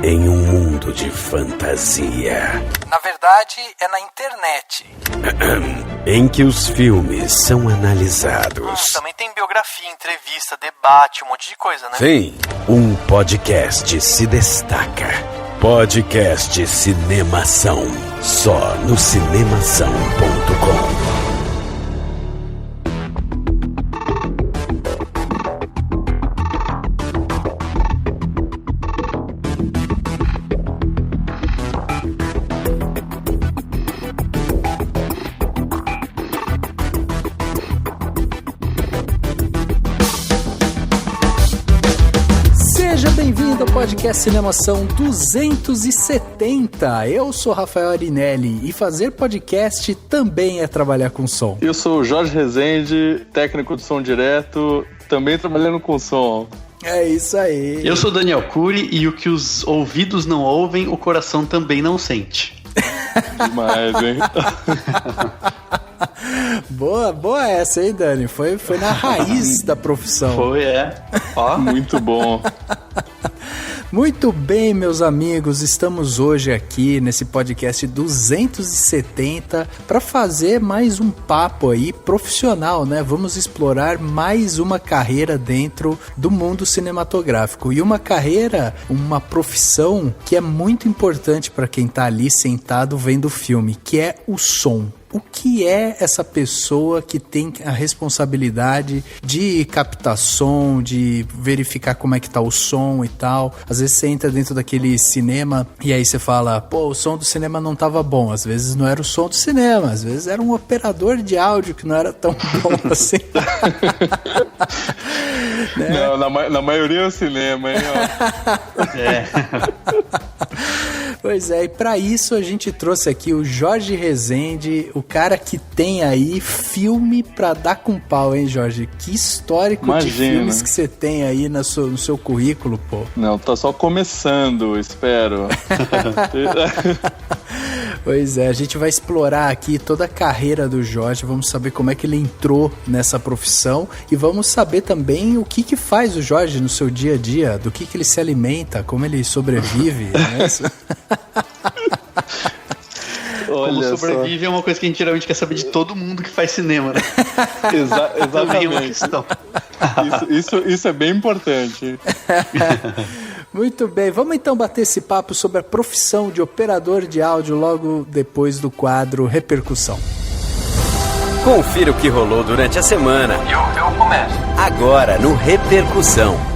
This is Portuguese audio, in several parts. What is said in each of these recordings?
em um mundo de fantasia. Na verdade, é na internet. Em que os filmes são analisados. Também tem biografia, entrevista, debate, um monte de coisa, né? Sim, um podcast se destaca. Podcast Cinemação. Só no cinemação.com. Podcast Cinemação 270. Eu sou Rafael Arinelli e fazer podcast também é trabalhar com som. Eu sou o Jorge Rezende, técnico de som direto, também trabalhando com som. É isso aí. Eu sou Daniel Cury e o que os ouvidos não ouvem, o coração também não sente. Demais, hein? Boa essa, hein, Dani? Foi na raiz da profissão. Foi, Ó. Muito bom. Muito bem, meus amigos, estamos hoje aqui nesse podcast 270 para fazer mais um papo aí profissional, né? Vamos explorar mais uma carreira dentro do mundo cinematográfico e uma carreira, uma profissão que é muito importante para quem tá ali sentado vendo o filme, que é o som. O que é essa pessoa que tem a responsabilidade de captar som, de verificar como é que tá o som e tal? Às vezes você entra dentro daquele cinema e aí você fala, pô, o som do cinema não tava bom. Às vezes não era o som do cinema, às vezes era um operador de áudio que não era tão bom assim. Né? Não, na maioria é o cinema, hein? Pois é, e para isso a gente trouxe aqui o Jorge Rezende, o cara que tem aí filme pra dar com pau, hein, Jorge? Que histórico de filmes que você tem aí no seu currículo, pô. Não, tá só começando, espero. Pois é, a gente vai explorar aqui toda a carreira do Jorge, vamos saber como é que ele entrou nessa profissão e vamos saber também o que faz o Jorge no seu dia a dia, do que ele se alimenta, como ele sobrevive, né? Como sobrevive é uma coisa que a gente geralmente quer saber de todo mundo que faz cinema, né? Exatamente. Também é uma questão. Isso é bem importante. Muito bem, vamos então bater esse papo sobre a profissão de operador de áudio logo depois do quadro Repercussão. Confira o que rolou durante a semana. Eu começo. Agora no Repercussão.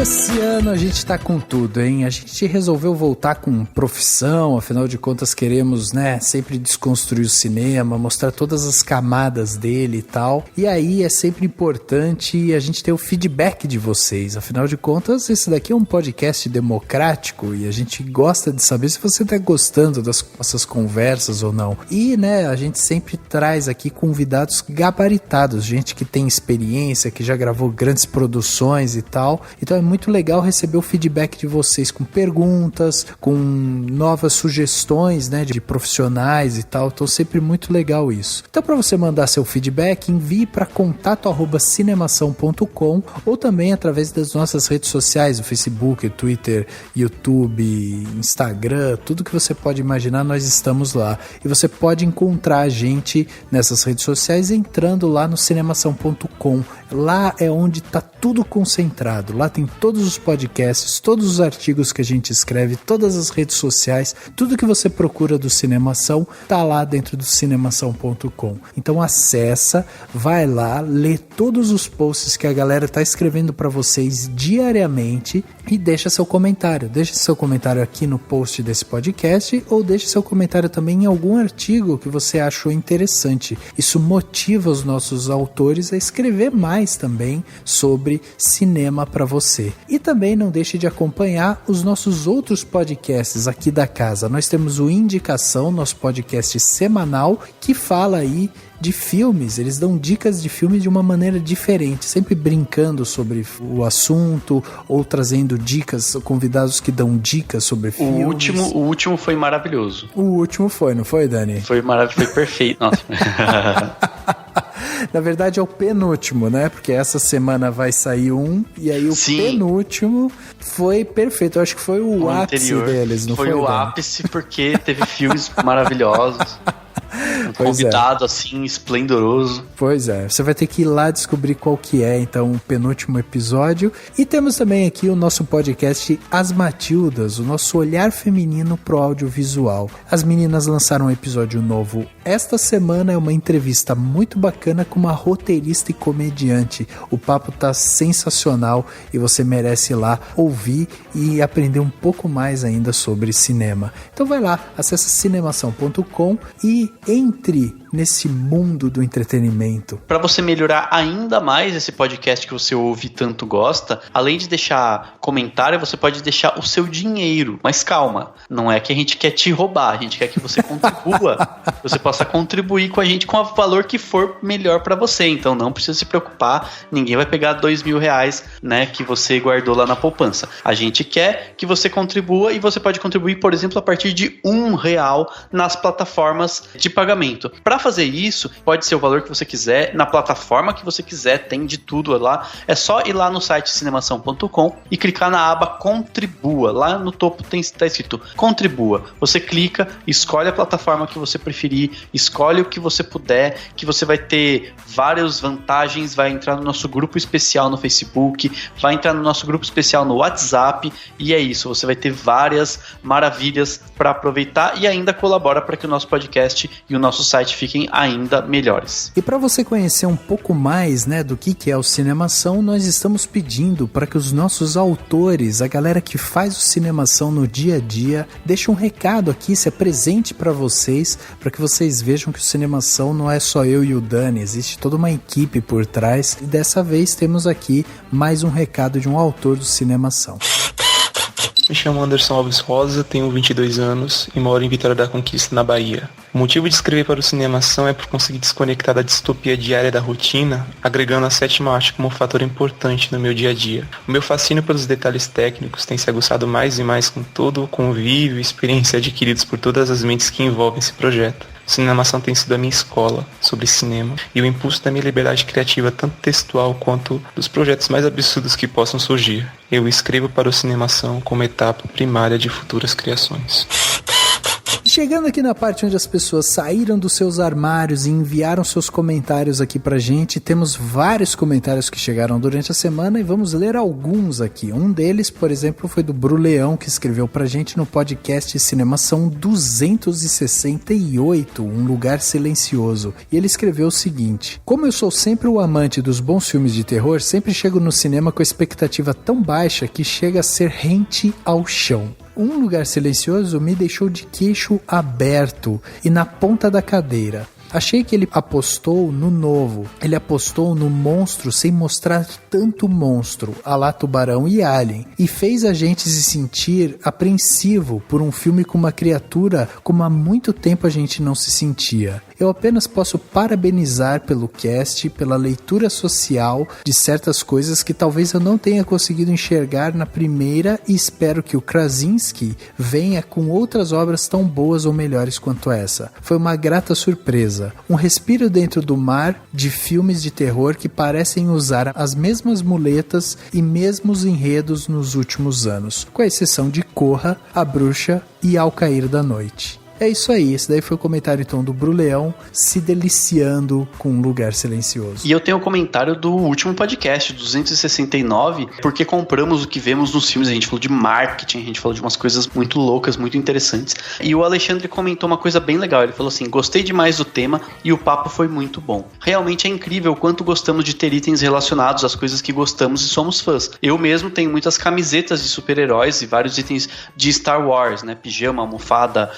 Esse ano a gente tá com tudo, hein? A gente resolveu voltar com profissão, afinal de contas queremos, né, sempre desconstruir o cinema, mostrar todas as camadas dele e tal. E aí é sempre importante a gente ter o feedback de vocês. Afinal de contas, esse daqui é um podcast democrático e a gente gosta de saber se você tá gostando das nossas conversas ou não. E, né, a gente sempre traz aqui convidados gabaritados, gente que tem experiência, que já gravou grandes produções e tal. Então é muito legal receber o feedback de vocês com perguntas, com novas sugestões, né, de profissionais e tal. Então sempre muito legal isso. Então para você mandar seu feedback, envie para contato@cinemação.com ou também através das nossas redes sociais, o Facebook, o Twitter, YouTube, Instagram, tudo que você pode imaginar, nós estamos lá. E você pode encontrar a gente nessas redes sociais entrando lá no cinemação.com. Lá é onde está tudo concentrado. Lá tem todos os podcasts, todos os artigos que a gente escreve, todas as redes sociais, tudo que você procura do Cinemação tá lá dentro do cinemação.com. Então acessa, vai lá, lê todos os posts que a galera tá escrevendo para vocês diariamente e deixa seu comentário. Deixa seu comentário aqui no post desse podcast ou deixa seu comentário também em algum artigo que você achou interessante. Isso motiva os nossos autores a escrever mais também sobre cinema para você. E também não deixe de acompanhar os nossos outros podcasts aqui da casa. Nós temos o Indicação, nosso podcast semanal, que fala aí de filmes. Eles dão dicas de filmes de uma maneira diferente, sempre brincando sobre o assunto ou trazendo dicas, convidados que dão dicas sobre filmes. O último foi maravilhoso. O último foi, não foi, Dani? Foi maravilhoso, foi perfeito. Nossa. Na verdade é o penúltimo, né? Porque essa semana vai sair um, e aí o penúltimo foi perfeito. Eu acho que foi o ápice deles, não foi? Foi o ápice porque teve filmes maravilhosos. Um convidado assim, esplendoroso. Pois é, você vai ter que ir lá descobrir qual que é, então, o penúltimo episódio. E temos também aqui o nosso podcast As Matildas, o nosso olhar feminino pro audiovisual. As meninas lançaram um episódio novo esta semana, é uma entrevista muito bacana com uma roteirista e comediante. O papo tá sensacional e você merece ir lá ouvir e aprender um pouco mais ainda sobre cinema. Então vai lá, acessa cinemação.com e entre nesse mundo do entretenimento. Para você melhorar ainda mais esse podcast que você ouve e tanto gosta, além de deixar comentário, você pode deixar o seu dinheiro. Mas calma, não é que a gente quer te roubar, a gente quer que você contribua. Você possa contribuir com a gente com o valor que for melhor para você. Então não precisa se preocupar, ninguém vai pegar R$2.000, né, que você guardou lá na poupança. A gente quer que você contribua e você pode contribuir, por exemplo, a partir de R$1 nas plataformas de pagamento. Para fazer isso, pode ser o valor que você quiser, na plataforma que você quiser, tem de tudo lá. É só ir lá no site cinemação.com e clicar na aba Contribua. Lá no topo está escrito Contribua. Você clica, escolhe a plataforma que você preferir, escolhe o que você puder, que você vai ter várias vantagens, vai entrar no nosso grupo especial no Facebook, vai entrar no nosso grupo especial no WhatsApp, e é isso, você vai ter várias maravilhas para aproveitar e ainda colabora para que o nosso podcast e o nosso site fiquem ainda melhores. E para você conhecer um pouco mais, né, do que é o Cinemação, nós estamos pedindo para que os nossos autores, a galera que faz o Cinemação no dia a dia, deixe um recado aqui, se apresente para vocês, para que vocês vejam que o Cinemação não é só eu e o Dani, existe toda uma equipe por trás, e dessa vez temos aqui mais um recado de um autor do Cinemação. Me chamo Anderson Alves Rosa, tenho 22 anos e moro em Vitória da Conquista, na Bahia. O motivo de escrever para o Cinemação é por conseguir desconectar da distopia diária da rotina, agregando a sétima arte como um fator importante no meu dia a dia. O meu fascínio pelos detalhes técnicos tem se aguçado mais e mais com todo o convívio e experiência adquiridos por todas as mentes que envolvem esse projeto. O Cinemação tem sido a minha escola sobre cinema e o impulso da minha liberdade criativa, tanto textual quanto dos projetos mais absurdos que possam surgir. Eu escrevo para o Cinemação como etapa primária de futuras criações. Chegando aqui na parte onde as pessoas saíram dos seus armários e enviaram seus comentários aqui pra gente, temos vários comentários que chegaram durante a semana e vamos ler alguns aqui. Um deles, por exemplo, foi do Bruleão, que escreveu pra gente no podcast Cinemação 268, Um Lugar Silencioso. E ele escreveu o seguinte: como eu sou sempre o amante dos bons filmes de terror, sempre chego no cinema com a expectativa tão baixa que chega a ser rente ao chão. Um Lugar Silencioso me deixou de queixo aberto e na ponta da cadeira. Achei que ele apostou no novo, ele apostou no monstro sem mostrar tanto monstro, à lá Tubarão e Alien, e fez a gente se sentir apreensivo por um filme com uma criatura como há muito tempo a gente não se sentia. Eu apenas posso parabenizar pelo cast, pela leitura social de certas coisas que talvez eu não tenha conseguido enxergar na primeira, e espero que o Krasinski venha com outras obras tão boas ou melhores quanto essa. Foi uma grata surpresa. Um respiro dentro do mar de filmes de terror que parecem usar as mesmas muletas e mesmos enredos nos últimos anos, com a exceção de Corra, A Bruxa e Ao Cair da Noite. É isso aí, esse daí foi o comentário então do Bruleão, se deliciando com Um Lugar Silencioso. E eu tenho um comentário do último podcast, 269, porque compramos o que vemos nos filmes. A gente falou de marketing, a gente falou de umas coisas muito loucas, muito interessantes. E o Alexandre comentou uma coisa bem legal, ele falou assim: gostei demais do tema e o papo foi muito bom. Realmente é incrível o quanto gostamos de ter itens relacionados às coisas que gostamos e somos fãs. Eu mesmo tenho muitas camisetas de super-heróis e vários itens de Star Wars, né? Pijama, almofada,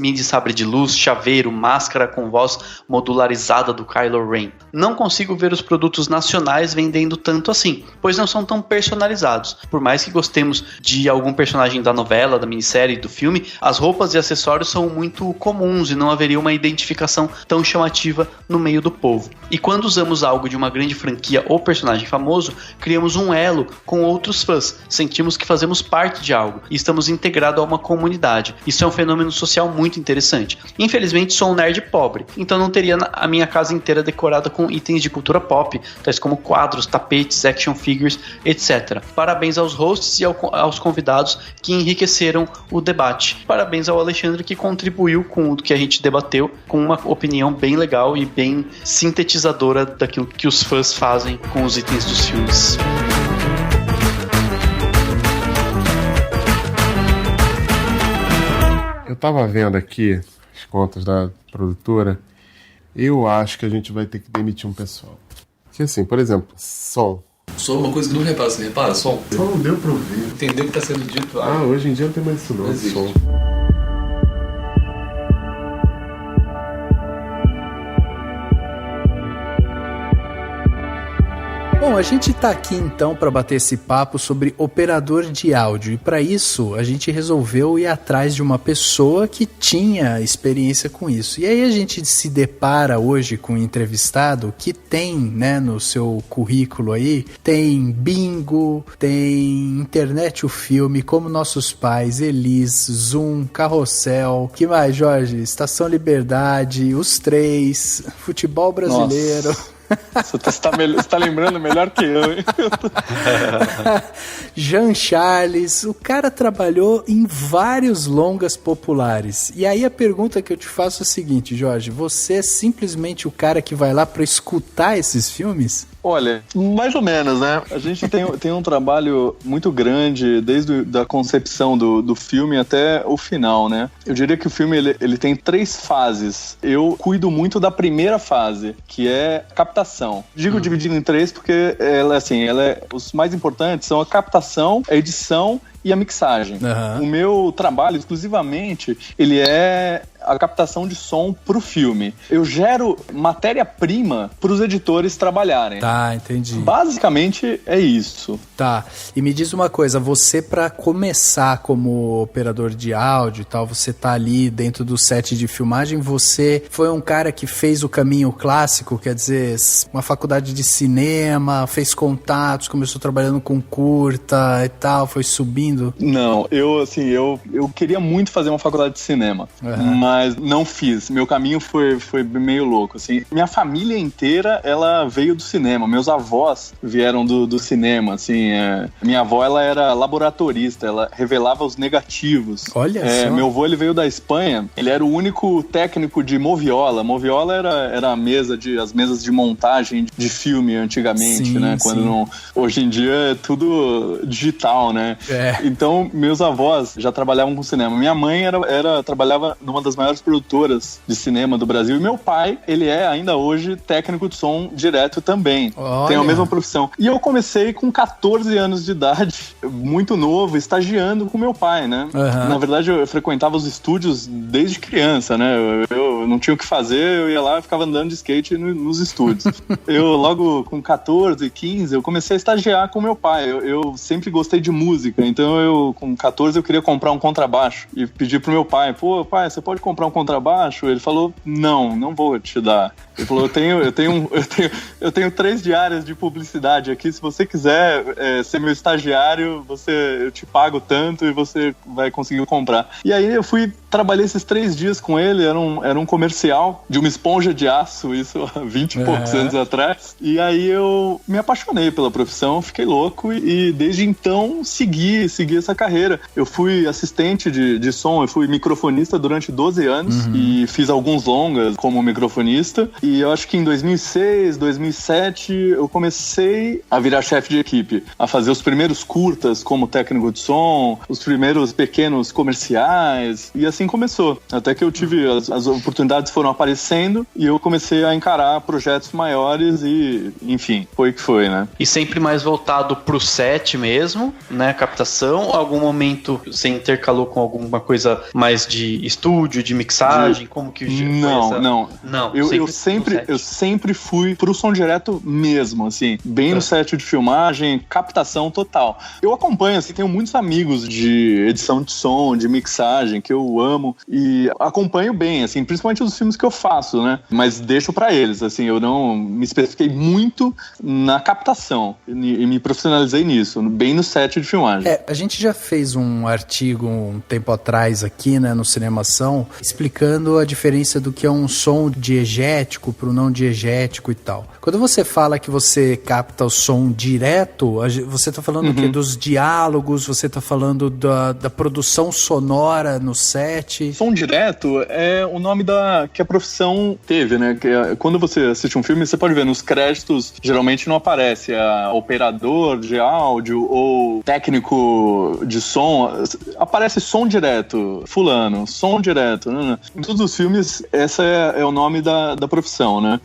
mini sabre de luz, chaveiro, máscara com voz modularizada do Kylo Ren. Não consigo ver os produtos nacionais vendendo tanto assim, pois não são tão personalizados. Por mais que gostemos de algum personagem da novela, da minissérie, do filme, as roupas e acessórios são muito comuns e não haveria uma identificação tão chamativa no meio do povo. E quando usamos algo de uma grande franquia ou personagem famoso, criamos um elo com outros fãs, sentimos que fazemos parte de algo e estamos integrados a uma comunidade. Isso é um fenômeno social muito interessante. Infelizmente sou um nerd pobre, então não teria a minha casa inteira decorada com itens de cultura pop, tais como quadros, tapetes, action figures, etc. Parabéns aos hosts e aos convidados que enriqueceram o debate. Parabéns ao Alexandre que contribuiu com o que a gente debateu, com uma opinião bem legal e bem sintetizadora daquilo que os fãs fazem com os itens dos filmes. Eu tava vendo aqui as contas da produtora. Eu acho que a gente vai ter que demitir um pessoal. Que assim, por exemplo, som. Som é uma coisa que não repara. Você repara? Som. Só não deu pra ouvir. Entendeu o que está sendo dito? Hoje em dia não tem mais isso não. Existe. Som. Bom, a gente tá aqui então para bater esse papo sobre operador de áudio, e para isso a gente resolveu ir atrás de uma pessoa que tinha experiência com isso. E aí a gente se depara hoje com um entrevistado que tem, né, no seu currículo aí, tem Bingo, tem Internet o Filme, Como Nossos Pais, Elis, Zoom, Carrossel, que mais, Jorge? Estação Liberdade, Os Três, Futebol Brasileiro... Nossa. Você tá lembrando melhor que eu, hein? Jean Charles, o cara trabalhou em vários longas populares. E aí a pergunta que eu te faço é a seguinte, Jorge, você é simplesmente o cara que vai lá pra escutar esses filmes? Olha, mais ou menos, né? A gente tem um trabalho muito grande desde a concepção do filme até o final, né? Eu diria que o filme ele tem 3 fases. Eu cuido muito da primeira fase, que é captação. Digo dividido em 3 porque os mais importantes são a captação, a edição e a mixagem. Uhum. O meu trabalho, exclusivamente, ele é a captação de som pro filme. Eu gero matéria-prima pros editores trabalharem. Tá, entendi. Basicamente é isso. Tá, e me diz uma coisa, você pra começar como operador de áudio e tal, você tá ali dentro do set de filmagem, você foi um cara que fez o caminho clássico, quer dizer, uma faculdade de cinema, fez contatos, começou trabalhando com curta e tal, foi subindo? Não, eu queria muito fazer uma faculdade de cinema, mas não fiz. Meu caminho foi meio louco, assim. Minha família inteira, ela veio do cinema. Meus avós vieram do cinema, assim. Minha avó, ela era laboratorista, ela revelava os negativos. Olha só. Meu avô, ele veio da Espanha, ele era o único técnico de moviola. Moviola era as mesas de montagem de filme antigamente, sim, né? Quando não, hoje em dia é tudo digital, né? Então, meus avós já trabalhavam com cinema. Minha mãe trabalhava numa das maiores produtoras de cinema do Brasil. E meu pai, ele é ainda hoje técnico de som direto também. Olha. Tem a mesma profissão. E eu comecei com 14 anos de idade, muito novo, estagiando com meu pai, né? Uhum. Na verdade, eu frequentava os estúdios desde criança, né? Eu não tinha o que fazer, eu ia lá e ficava andando de skate nos estúdios. Eu, logo com 14, 15, eu comecei a estagiar com meu pai. Eu sempre gostei de música, então com 14, eu queria comprar um contrabaixo. E pedi pro meu pai, pô, pai, você pode comprar um contrabaixo? Ele falou, não vou te dar. Ele falou, eu tenho 3 diárias de publicidade aqui, se você quiser ser meu estagiário, eu te pago tanto e você vai conseguir comprar. E aí eu trabalhei esses 3 dias com ele, era um comercial de uma esponja de aço, isso há 20 e poucos anos atrás. E aí eu me apaixonei pela profissão, fiquei louco e desde então segui essa carreira. Eu fui assistente de som, eu fui microfonista durante 12 anos e fiz alguns longas como microfonista. E eu acho que em 2006, 2007, eu comecei a virar chefe de equipe, a fazer os primeiros curtas como técnico de som, os primeiros pequenos comerciais, e assim começou. Até que eu tive, as oportunidades foram aparecendo e eu comecei a encarar projetos maiores e, enfim, foi o que foi, né? E sempre mais voltado pro set mesmo, né? Captação, algum momento você intercalou com alguma coisa mais de estúdio, de mixagem, como que Não. Eu sempre fui pro som direto mesmo, assim, bem no set de filmagem, captação total. Eu acompanho, assim, tenho muitos amigos de edição de som, de mixagem, que eu amo e acompanho bem, assim, principalmente os filmes que eu faço, né? Mas deixo pra eles, assim, eu não me especifiquei muito na captação e me profissionalizei nisso, bem no set de filmagem. A gente já fez um artigo um tempo atrás aqui, né, no Cinemação, explicando a diferença do que é um som diegético pro não diegético e tal. Quando você fala que você capta o som direto, você tá falando o quê? Dos diálogos, você tá falando da produção sonora no set? Som direto é o nome que a profissão teve, né? Quando você assiste um filme, você pode ver nos créditos, geralmente não aparece operador de áudio ou técnico de som, aparece som direto, fulano, som direto, né? Em todos os filmes, esse é o nome da profissão, né?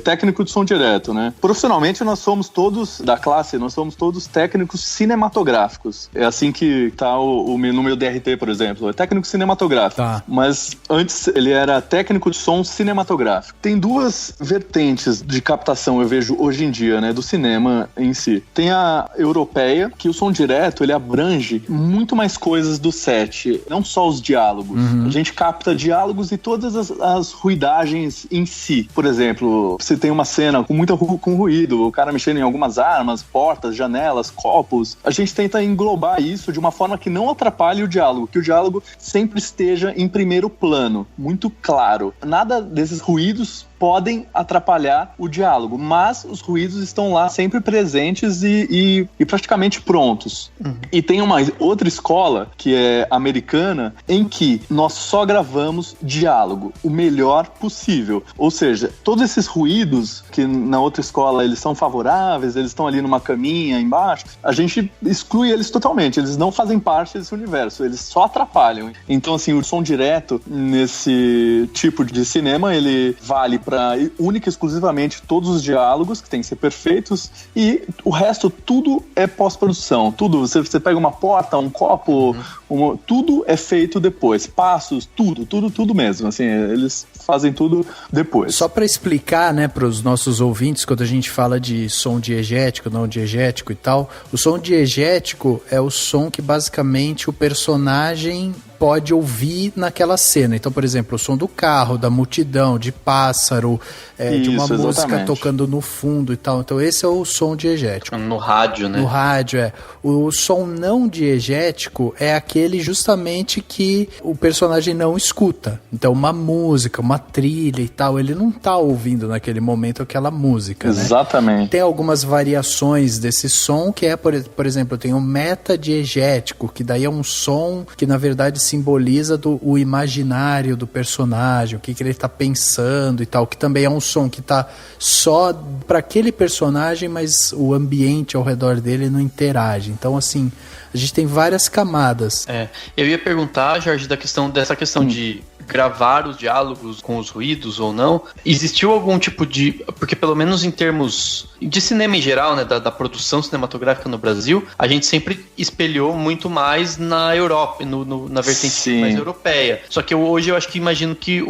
Técnico de som direto, né? Profissionalmente, nós somos todos, da classe, nós somos todos técnicos cinematográficos. É assim que tá no meu DRT, por exemplo. É técnico cinematográfico. Tá. Mas antes ele era técnico de som cinematográfico. Tem duas vertentes de captação, eu vejo hoje em dia, né? Do cinema em si. Tem a europeia, que o som direto, ele abrange muito mais coisas do set. Não só os diálogos. A gente capta diálogos e todas as ruidagens em si. Por exemplo, você tem uma cena com ruído, o cara mexendo em algumas armas, portas, janelas, copos. A gente tenta englobar isso de uma forma que não atrapalhe o diálogo, que o diálogo sempre esteja em primeiro plano, muito claro. Nada desses ruídos podem atrapalhar o diálogo, mas os ruídos estão lá sempre presentes e praticamente prontos. E tem uma outra escola, que é americana, em que nós só gravamos diálogo, o melhor possível. Ou seja, todos esses ruídos, que na outra escola eles são favoráveis, eles estão ali numa caminha embaixo, a gente exclui eles totalmente, eles não fazem parte desse universo, eles só atrapalham. Então, assim, o som direto nesse tipo de cinema, ele vale para única e exclusivamente todos os diálogos, que tem que ser perfeitos, e o resto tudo é pós-produção. Tudo, você pega uma porta, um copo, tudo é feito depois. Passos, tudo mesmo. Assim, eles fazem tudo depois. Só para explicar, né, para os nossos ouvintes, quando a gente fala de som diegético, não diegético e tal, o som diegético é o som que basicamente o personagem pode ouvir naquela cena. Então, por exemplo, o som do carro, da multidão, de pássaro, de uma música tocando no fundo e tal. Então, esse é o som diegético. No rádio, né? No rádio, O som não diegético é aquele justamente que o personagem não escuta. Então, uma música, uma trilha e tal, ele não tá ouvindo naquele momento aquela música, né? Exatamente. Tem algumas variações desse som, que é, por exemplo, tem o metadiegético, que daí é um som que, na verdade, simboliza o imaginário do personagem, o que ele tá pensando e tal, que também é um som que tá só para aquele personagem, mas o ambiente ao redor dele não interage. Então, assim, a gente tem várias camadas. Eu ia perguntar, Jorge, dessa questão de gravar os diálogos com os ruídos ou não. Existiu algum tipo de... Porque pelo menos em termos de cinema em geral, né, da produção cinematográfica no Brasil, a gente sempre espelhou muito mais na Europa, na vertente mais europeia. Só que hoje eu acho que imagino que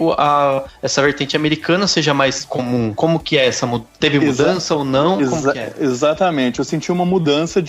essa vertente americana seja mais comum. Como que é essa mudança? Teve mudança ou não? Como que é? Exatamente. Eu senti uma mudança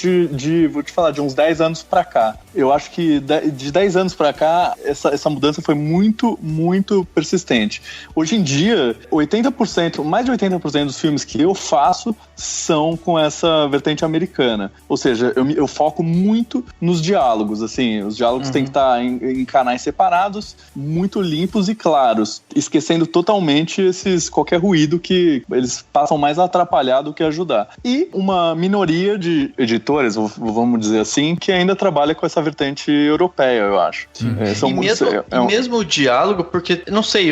vou te falar, de uns 10 anos pra cá. Eu acho que de 10 anos pra cá, essa mudança foi muito, muito persistente. Hoje em dia, mais de 80% dos filmes que eu faço são com essa vertente americana. Ou seja, eu foco muito nos diálogos, assim, os diálogos têm que estar em canais separados, muito limpos e claros, esquecendo totalmente qualquer ruído que eles passam mais a atrapalhar do que ajudar. E uma minoria de editores, vamos dizer assim, que ainda trabalha com essa vertente europeia, eu acho. Mesmo o diálogo diálogo, porque, não sei,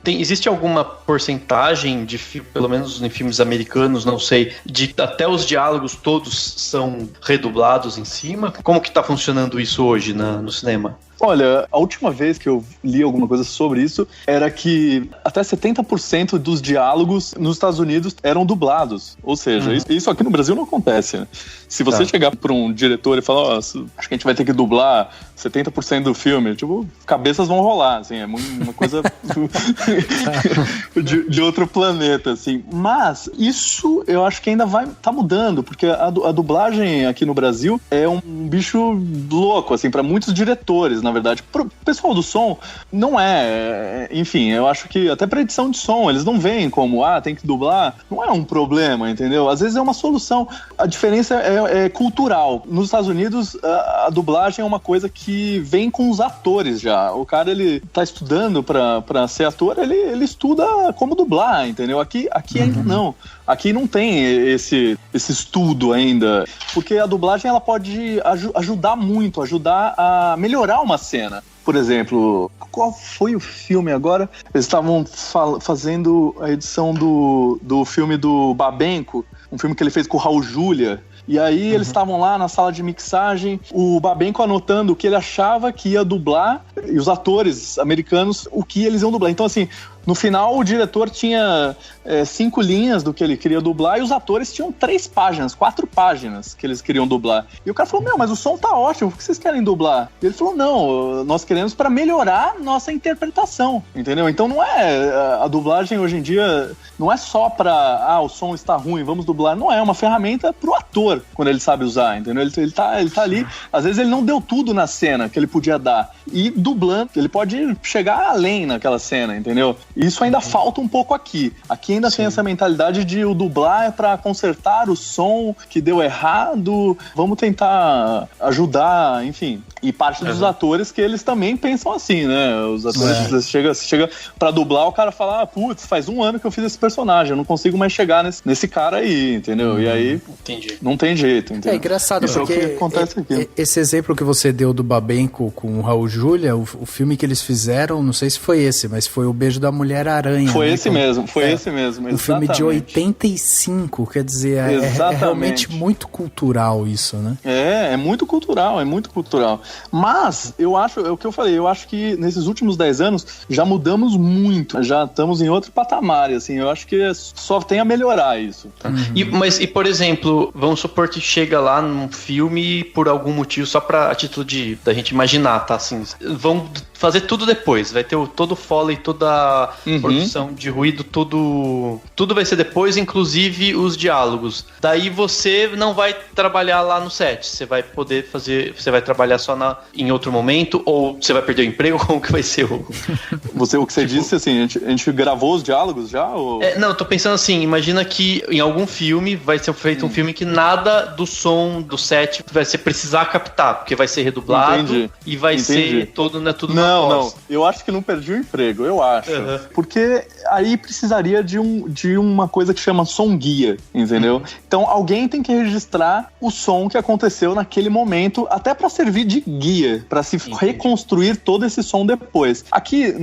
existe alguma porcentagem pelo menos em filmes americanos, não sei, de até os diálogos todos são redublados em cima? Como que tá funcionando isso hoje no cinema? Olha, a última vez que eu li alguma coisa sobre isso era que até 70% dos diálogos nos Estados Unidos eram dublados. Ou seja, isso aqui no Brasil não acontece, né? Se você chegar para um diretor e falar, acho que a gente vai ter que dublar 70% do filme, tipo, cabeças vão rolar, assim, é uma coisa de outro planeta, assim. Mas isso eu acho que ainda tá mudando, porque a dublagem aqui no Brasil é um bicho louco, assim, para muitos diretores, na verdade. Pro pessoal do som, não é. Enfim, eu acho que até pra edição de som, eles não veem como, tem que dublar. Não é um problema, entendeu? Às vezes é uma solução. A diferença é cultural. Nos Estados Unidos, a dublagem é uma coisa que vem com os atores já. O cara, ele tá estudando pra ser ator, ele estuda como dublar, entendeu? Aqui ainda não. Aqui não tem esse estudo ainda, porque a dublagem ela pode ajudar muito, ajudar a melhorar uma cena. Por exemplo, qual foi o filme agora? Eles estavam fazendo a edição do filme do Babenco, um filme que ele fez com o Raul Julia. E aí eles estavam lá na sala de mixagem, o Babenco anotando o que ele achava que ia dublar, e os atores americanos, o que eles iam dublar. Então, assim, no final o diretor tinha 5 linhas do que ele queria dublar, e os atores tinham 3 páginas, 4 páginas que eles queriam dublar. E o cara falou, mas o som tá ótimo, por que vocês querem dublar? E ele falou, não, nós queremos para melhorar nossa interpretação, entendeu? Então não é, a dublagem hoje em dia não é só pra, o som está ruim, vamos dublar. Não é uma ferramenta pro ator, quando ele sabe usar, entendeu? Ele tá ali, às vezes ele não deu tudo na cena que ele podia dar, e dublando, ele pode chegar além naquela cena, entendeu? Isso ainda falta um pouco aqui. Aqui ainda tem essa mentalidade de o dublar é pra consertar o som que deu errado, vamos tentar ajudar, enfim. E parte dos atores que eles também pensam assim, né? Os atores, chega pra dublar, o cara fala, putz, faz 1 ano que eu fiz esse personagem, eu não consigo mais chegar nesse cara aí, entendeu? E aí, não tem jeito, entendeu? É engraçado, isso porque é o que acontece aqui. Esse exemplo que você deu do Babenco com o Raul Julia, o filme que eles fizeram, não sei se foi esse, mas foi O Beijo da Mulher-Aranha. Foi, né? esse mesmo. Um filme de 85, quer dizer, é realmente muito cultural isso, né? É muito cultural, Mas, eu acho, é o que eu falei, eu acho que nesses últimos 10 anos já mudamos muito, já estamos em outro patamar, assim, eu acho que só tem a melhorar isso. Tá? Mas, por exemplo, vamos supor que chega lá num filme por algum motivo, só a título da gente imaginar, tá, assim, vão fazer tudo depois, vai ter todo o foley, toda a produção de ruído, tudo vai ser depois, inclusive os diálogos. Daí você não vai trabalhar lá no set, você vai poder fazer, você vai trabalhar só em outro momento, ou você vai perder o emprego, como que vai ser o que você disse, assim, a gente gravou os diálogos já? Ou... não, eu tô pensando assim, imagina que em algum filme vai ser feito um filme que nada do som do set vai ser precisar captar, porque vai ser redublado e vai ser tudo Não, eu acho que não perdi o emprego, eu acho. Porque aí precisaria de uma coisa que chama som guia, entendeu? Então alguém tem que registrar o som que aconteceu naquele momento, até pra servir de guia, pra se reconstruir todo esse som depois. Aqui,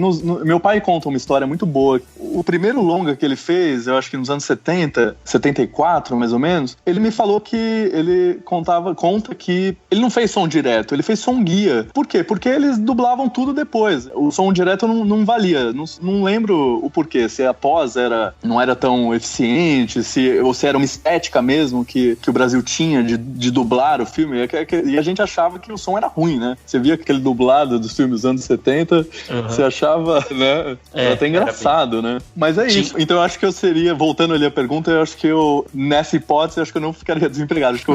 meu pai conta uma história muito boa. O primeiro longa que ele fez, eu acho que nos anos 70, 74 mais ou menos, ele me falou que ele conta que ele não fez som direto, ele fez som guia. Por quê? Porque eles dublavam tudo depois. O som direto não valia. Não lembro o porquê. Se a pós não era tão eficiente, ou se era uma estética mesmo que o Brasil tinha de dublar o filme. E a gente achava que o som era ruim, né? Você via aquele dublado dos filmes dos anos 70, você achava, né? Era até engraçado, né? Mas é isso. Então eu acho que eu seria, voltando ali a pergunta, eu acho que nessa hipótese, eu acho que eu não ficaria desempregado. Acho que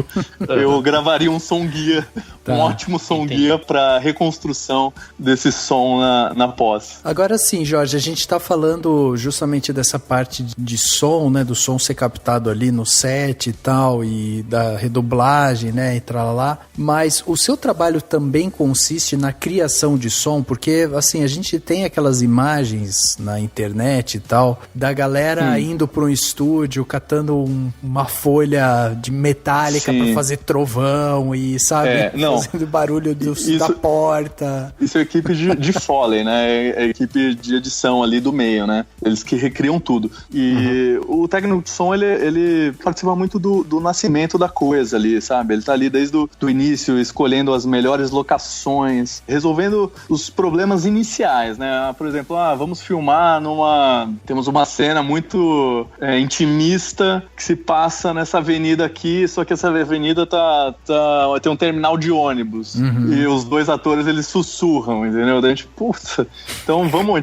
eu gravaria um som guia, um ótimo som guia pra reconstrução desse som na pós. Agora sim, Jorge, a gente gente tá falando justamente dessa parte de som, né, do som ser captado ali no set e tal, e da redoblagem, né, e tralala, mas o seu trabalho também consiste na criação de som, porque, assim, a gente tem aquelas imagens na internet e tal, da galera indo para um estúdio, catando uma folha de metálica para fazer trovão e, sabe, fazendo barulho da porta. Isso é equipe de Foley, né? É a equipe de edição ali do meio, né? Eles que recriam tudo. E o técnico de som, ele participa muito do nascimento da coisa ali, sabe? Ele tá ali desde o início, escolhendo as melhores locações, resolvendo os problemas iniciais, né? Por exemplo, vamos filmar temos uma cena muito intimista que se passa nessa avenida aqui, só que essa avenida tem um terminal de ônibus. E os dois atores, eles sussurram, entendeu? Daí a gente, puta, então vamos,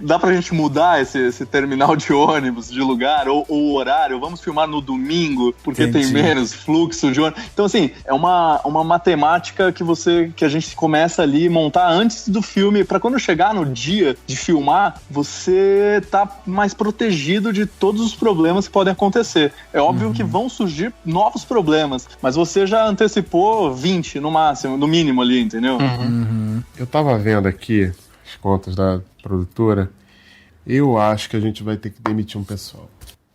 dá pra gente mudar esse terminal de ônibus de lugar, ou o horário, vamos filmar no domingo, porque tem menos fluxo de ônibus. Então, assim, é uma matemática que a gente começa ali a montar antes do filme, pra quando chegar no dia de filmar, você tá mais protegido de todos os problemas que podem acontecer. É óbvio que vão surgir novos problemas, mas você já antecipou 20 no máximo, no mínimo ali, entendeu? Eu tava vendo aqui as contas da produtora, eu acho que a gente vai ter que demitir um pessoal.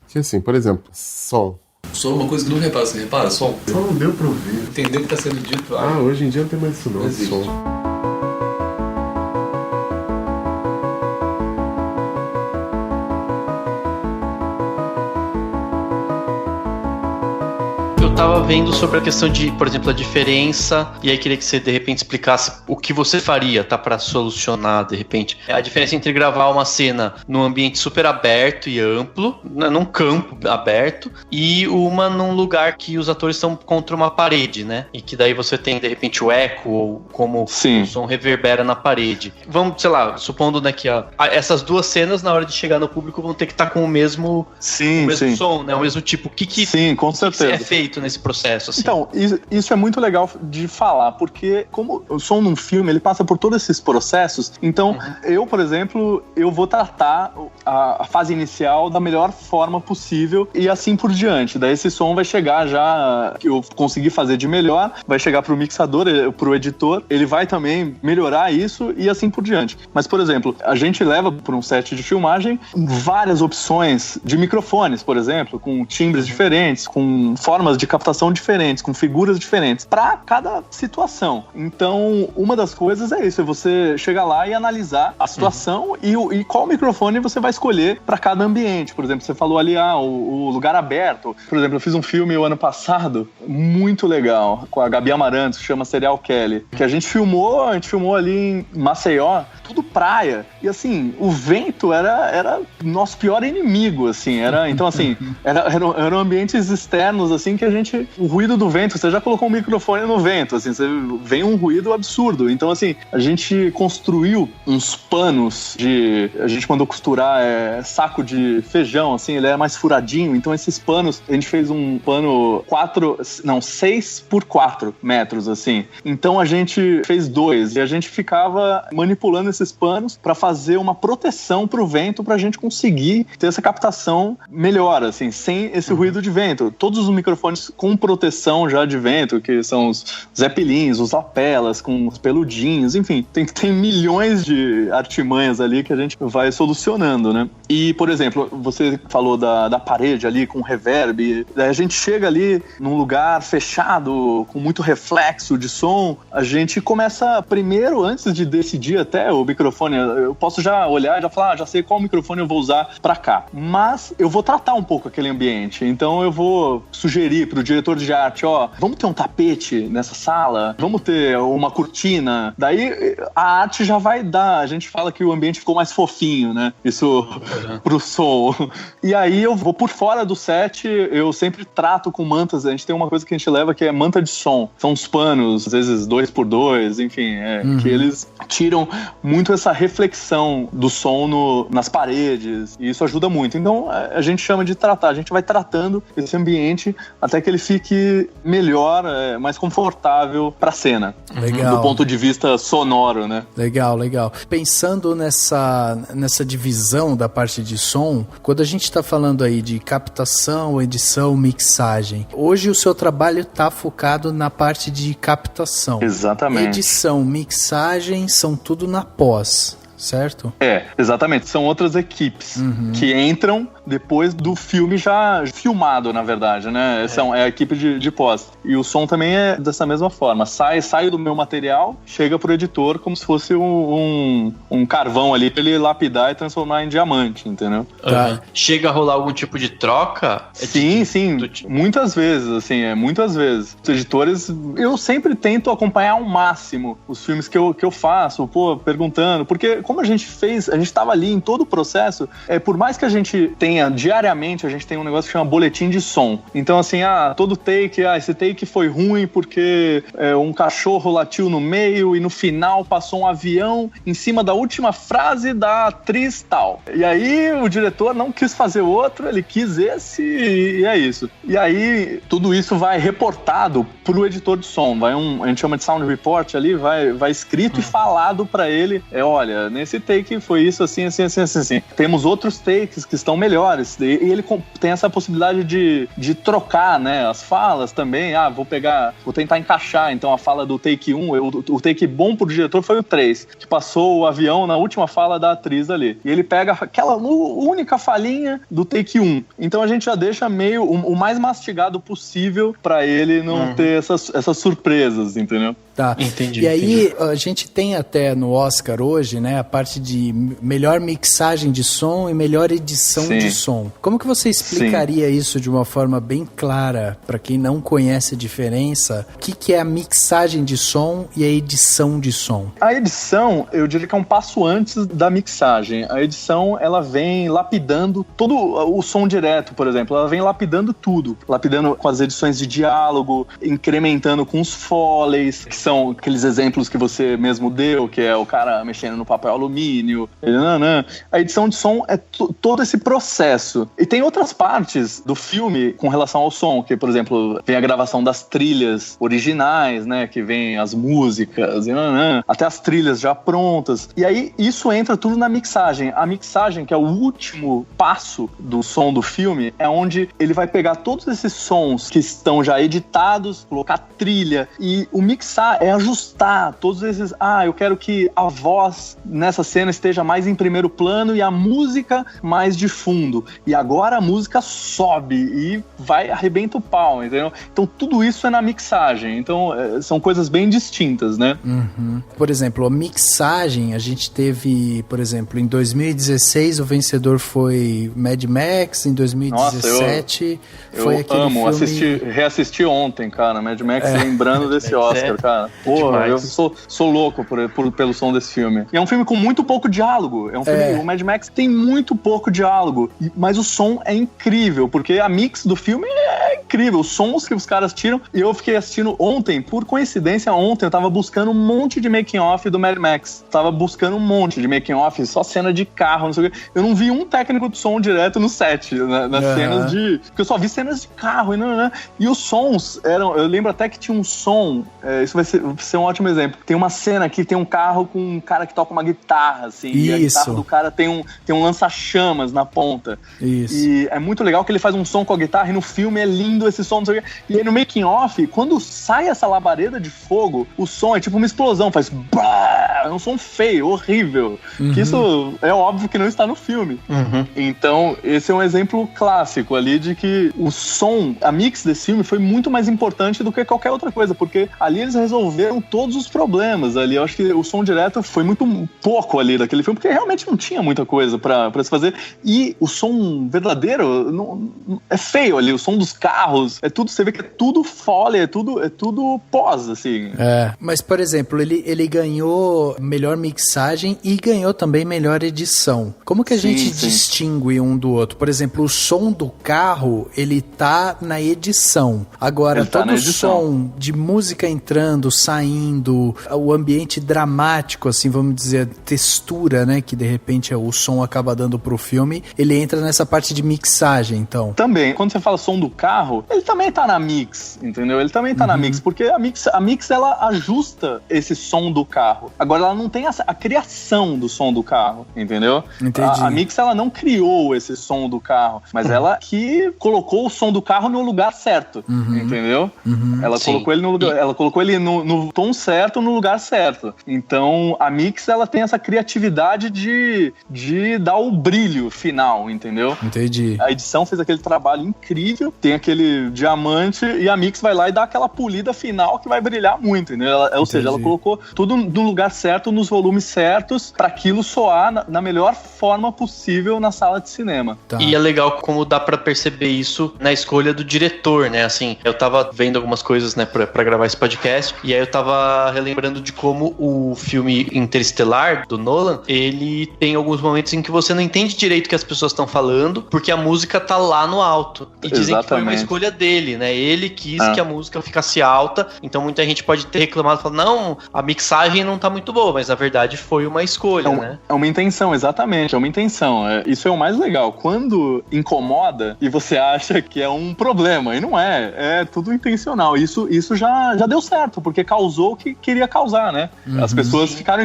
Que assim, por exemplo, som. Som é uma coisa que nunca repara. Você repara, som? Só não deu pra ouvir. Entender o que tá sendo dito. Hoje em dia não tem mais isso não. Existe. Som. Eu tava vendo sobre a questão de, por exemplo, a diferença, e aí queria que você de repente explicasse o que você faria, tá, pra solucionar de repente a diferença entre gravar uma cena num ambiente super aberto e amplo, num campo aberto, e uma num lugar que os atores estão contra uma parede, né, e que daí você tem de repente o eco ou como o som reverbera na parede. Vamos, sei lá, supondo, né, que essas duas cenas na hora de chegar no público vão ter que estar com o mesmo som, né, o mesmo tipo. Sim, com certeza. É feito nesse processo, assim. Então, isso é muito legal de falar, porque como o som num filme, ele passa por todos esses processos, então eu, por exemplo, eu vou tratar a fase inicial da melhor forma possível e assim por diante. Daí esse som vai chegar já, que eu consegui fazer de melhor, vai chegar pro mixador, pro editor, ele vai também melhorar isso e assim por diante. Mas, por exemplo, a gente leva para um set de filmagem várias opções de microfones, por exemplo, com timbres diferentes, com formas de captação diferentes, com figuras diferentes, para cada situação. Então, uma das coisas é isso, é você chegar lá e analisar a situação e qual microfone você vai escolher para cada ambiente. Por exemplo, você falou ali, o lugar aberto. Por exemplo, eu fiz um filme o ano passado, muito legal, com a Gabi Amarantos, que chama Serial Kelly, que a gente filmou ali em Maceió, tudo praia. E assim, o vento era nosso pior inimigo, assim. Então, assim, eram ambientes externos, assim, que o ruído do vento, você já colocou um microfone no vento, assim, vem um ruído absurdo. Então, assim, a gente construiu uns panos a gente mandou costurar saco de feijão, assim, ele era mais furadinho, então esses panos, a gente fez um pano 6 por 4 metros, assim. Então a gente fez 2 e a gente ficava manipulando esses panos para fazer uma proteção pro vento, pra gente conseguir ter essa captação melhor, assim, sem esse ruído de vento. Todos os microfones com proteção já de vento, que são os Zeppelins, os lapelas, com os peludinhos, enfim, tem milhões de artimanhas ali que a gente vai solucionando, né? E, por exemplo, você falou da parede ali com reverb, daí a gente chega ali num lugar fechado, com muito reflexo de som, a gente começa primeiro, antes de decidir até o microfone, eu posso já olhar e já falar, já sei qual microfone eu vou usar pra cá, mas eu vou tratar um pouco aquele ambiente, então eu vou sugerir pro diretor de arte, vamos ter um tapete nessa sala, vamos ter uma cortina, daí a arte já vai dar, a gente fala que o ambiente ficou mais fofinho, né, isso pro som, e aí eu vou por fora do set, eu sempre trato com mantas, a gente tem uma coisa que a gente leva que é manta de som, são uns panos, às vezes 2x2, enfim, que eles tiram muito essa reflexão do som nas paredes, e isso ajuda muito. Então a gente chama de tratar, a gente vai tratando esse ambiente até que ele fique melhor, mais confortável pra cena. Legal. Do ponto de vista sonoro, né? Legal. Pensando nessa divisão da parte de som, quando a gente está falando aí de captação, edição, mixagem, hoje o seu trabalho está focado na parte de captação. Exatamente. Edição, mixagem são tudo na pós, certo? Exatamente. São outras equipes que entram depois do filme já filmado, na verdade, né? É a equipe de pós. E o som também é dessa mesma forma. Sai do meu material, chega pro editor como se fosse um carvão ali pra ele lapidar e transformar em diamante, entendeu? Tá. Chega a rolar algum tipo de troca? Sim. Muitas vezes, assim, muitas vezes. Os editores, eu sempre tento acompanhar ao máximo os filmes que eu faço, perguntando, porque como a gente tava ali em todo o processo, por mais que a gente tenha diariamente, a gente tem um negócio que chama boletim de som. Então, assim, todo take, esse take foi ruim porque um cachorro latiu no meio e no final passou um avião em cima da última frase da atriz tal. E aí o diretor não quis fazer outro, ele quis esse e é isso. E aí tudo isso vai reportado pro editor de som, a gente chama de sound report ali, vai escrito e falado pra ele, olha, nesse take foi isso, assim. Temos outros takes que estão melhores, e ele tem essa possibilidade de trocar, né, as falas também, vou tentar encaixar, então a fala do take 1, o take bom pro diretor foi o 3, que passou o avião na última fala da atriz ali, e ele pega aquela única falinha do take 1, então a gente já deixa meio o mais mastigado possível pra ele não ter essas surpresas, entendeu? Tá. Entendi. E aí, a gente tem até no Oscar hoje, né, a parte de melhor mixagem de som e melhor edição de som. Como que você explicaria isso de uma forma bem clara para quem não conhece a diferença? O que é a mixagem de som e a edição de som? A edição, eu diria que é um passo antes da mixagem. A edição, ela vem lapidando todo o som direto, por exemplo. Ela vem lapidando tudo. Lapidando com as edições de diálogo, incrementando com os foleys, que são aqueles exemplos que você mesmo deu, que é o cara mexendo no papel alumínio. A edição de som é todo esse processo. E tem outras partes do filme com relação ao som, que, por exemplo, vem a gravação das trilhas originais, né, que vem as músicas, até as trilhas já prontas. E aí, isso entra tudo na mixagem. A mixagem, que é o último passo do som do filme, é onde ele vai pegar todos esses sons que estão já editados, colocar trilha, e o mixar é ajustar todos esses... eu quero que a voz nessa cena esteja mais em primeiro plano e a música mais de fundo. E agora a música sobe e arrebenta o pau, entendeu? Então tudo isso é na mixagem. Então são coisas bem distintas, né? Por exemplo, a mixagem, a gente teve, por exemplo, em 2016 o vencedor foi Mad Max, em 2017 foi aquele filme... reassisti ontem, cara, Mad Max, lembrando desse Oscar, cara. Eu sou louco pelo som desse filme. E é um filme com muito pouco diálogo. O Mad Max tem muito pouco diálogo, mas o som é incrível, porque a mix do filme é incrível. Os sons que os caras tiram. E eu fiquei assistindo ontem, por coincidência, eu tava buscando um monte de making-off do Mad Max. Tava buscando um monte de making-off, só cena de carro, não sei o quê. Eu não vi um técnico de som direto no set, nas cenas de... Porque eu só vi cenas de carro, e os sons eram... Eu lembro até que tinha um som, isso vai ser um ótimo exemplo. Tem uma cena que tem um carro com um cara que toca uma guitarra, assim. Isso. E a guitarra do cara tem um lança-chamas na ponta. Isso. E é muito legal que ele faz um som com a guitarra e no filme é lindo esse som, não sei o quê. E aí no making off, quando sai essa labareda de fogo, o som é tipo uma explosão, faz... É um som feio, horrível. Que isso é óbvio que não está no filme. Então, esse é um exemplo clássico ali de que o som, a mix desse filme foi muito mais importante do que qualquer outra coisa, porque ali eles resolveram todos os problemas ali. Eu acho que o som direto foi muito pouco ali daquele filme, porque realmente não tinha muita coisa pra se fazer. E o som verdadeiro é feio ali, o som dos carros, é tudo, você vê que é tudo foley, é tudo pós, assim. Mas, por exemplo, ele ganhou melhor mixagem e ganhou também melhor edição. Como que a gente distingue um do outro? Por exemplo, o som do carro, ele tá na edição. Agora, todo o som de música entrando, saindo, o ambiente dramático, assim, vamos dizer, a textura, né, que de repente o som acaba dando pro filme, ele entra nessa parte de mixagem, então. Também, quando você fala som do carro, ele também tá na mix, entendeu? Ele também tá na mix, porque a mix ela ajusta esse som do carro. Agora, ela não tem a criação do som do carro, entendeu? Entendi. A mix, ela não criou esse som do carro, mas ela que colocou o som do carro no lugar certo, entendeu? Ela colocou ele no lugar, ela colocou ele no tom certo, no lugar certo. Então, a mix, ela tem essa criatividade de dar o brilho final, entendeu? Entendi. A edição fez aquele trabalho incrível, tem aquele diamante, e a mix vai lá e dá aquela polida final que vai brilhar muito, entendeu? Ou seja, ela colocou tudo no lugar certo, nos volumes certos, para aquilo soar na melhor forma possível na sala de cinema. Tá. E é legal como dá pra perceber isso na escolha do diretor, né? Assim, eu tava vendo algumas coisas, né, pra gravar esse podcast, e aí eu tava relembrando de como o filme Interestelar, do Nolan, ele tem alguns momentos em que você não entende direito o que as pessoas estão falando, porque a música tá lá no alto. E dizem que foi uma escolha dele, né? Ele quis que a música ficasse alta, então muita gente pode ter reclamado, falando, não, a mixagem não tá muito boa, mas na verdade foi uma escolha, né? É uma intenção, exatamente, é uma intenção. Isso é o mais legal. Quando incomoda e você acha que é um problema, e não é tudo intencional. Isso já deu certo, porque causou o que queria causar, né? As pessoas ficaram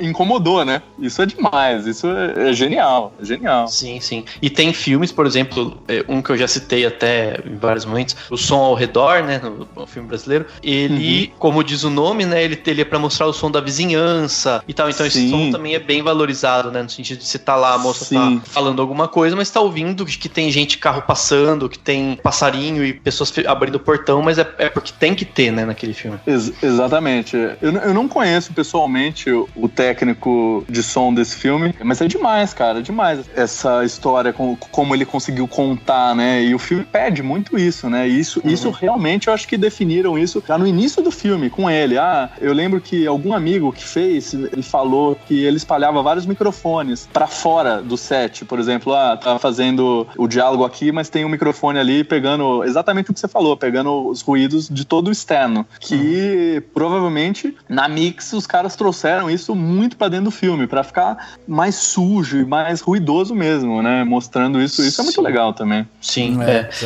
incomodou, né? Isso é demais, isso é genial, é genial. Sim, sim. E tem filmes, por exemplo, um que eu já citei até em vários momentos, O Som ao Redor, né, no filme brasileiro, ele, como diz o nome, né, ele é pra mostrar o som da vizinhança e tal, então esse som também é bem valorizado, né, no sentido de você tá lá, a moça tá falando alguma coisa, mas tá ouvindo que tem gente, carro passando, que tem passarinho e pessoas abrindo o portão, mas é porque tem que ter, né, naquele filme. Exatamente. Eu não conheço pessoalmente o técnico de som desse filme, mas é demais, cara, é demais essa história, como ele conseguiu contar, né, e o filme pede muito isso, né, isso realmente eu acho que definiram isso já no início do filme, com ele. Eu lembro que algum amigo que fez, ele falou que ele espalhava vários microfones pra fora do set, por exemplo, tá fazendo o diálogo aqui, mas tem um microfone ali pegando exatamente o que você falou, pegando os ruídos de todo o externo, que provavelmente na mix os caras trouxeram isso muito pra dentro do filme, pra ficar mais sujo e mais ruidoso mesmo, né, mostrando isso é muito legal também. Sim,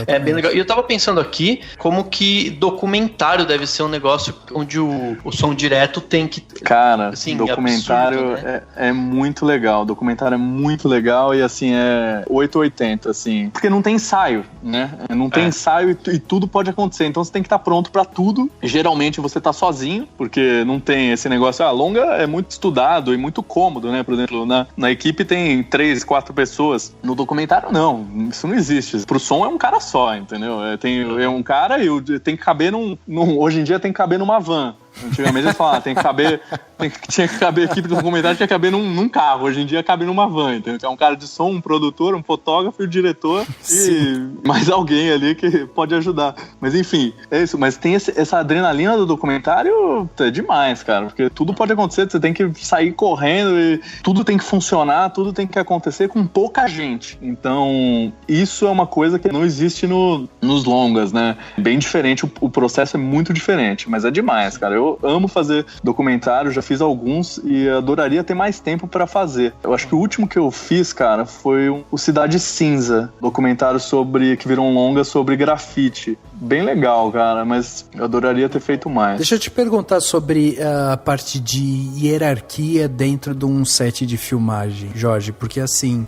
é bem legal. E eu tava pensando aqui como que documentário deve ser um negócio onde o som direto tem que... Cara, assim, documentário absurdo, né? é muito legal. Documentário é muito legal e, assim, é 880, assim. Porque não tem ensaio, né? Não tem ensaio e tudo pode acontecer. Então você tem que estar pronto pra tudo. Geralmente você tá sozinho, porque não tem esse negócio... A longa é muito estudado e muito cômodo, né? Por exemplo, na equipe tem 3, 4 pessoas. No documentário, não. Isso não existe. Pro som é um cara só, entendeu? É um cara e tem que caber hoje em dia tem que caber numa van. Antigamente eles falavam, tinha que caber a equipe do documentário, tinha que caber num carro. Hoje em dia cabe numa van, entendeu? É um cara de som, um produtor, um fotógrafo e o diretor e mais alguém ali que pode ajudar. Mas enfim, é isso. Mas tem essa adrenalina do documentário, é demais, cara. Porque tudo pode acontecer, você tem que sair correndo e tudo tem que funcionar, tudo tem que acontecer com pouca gente. Então, isso é uma coisa que não existe nos longas, né? Bem diferente, o processo é muito diferente, mas é demais, cara. Eu amo fazer documentário, já fiz alguns e adoraria ter mais tempo pra fazer. Eu acho que o último que eu fiz, cara, foi o Cidade Cinza, documentário que virou um longa sobre grafite. Bem legal, cara, mas eu adoraria ter feito mais. Deixa eu te perguntar sobre a parte de hierarquia dentro de um set de filmagem, Jorge, porque assim,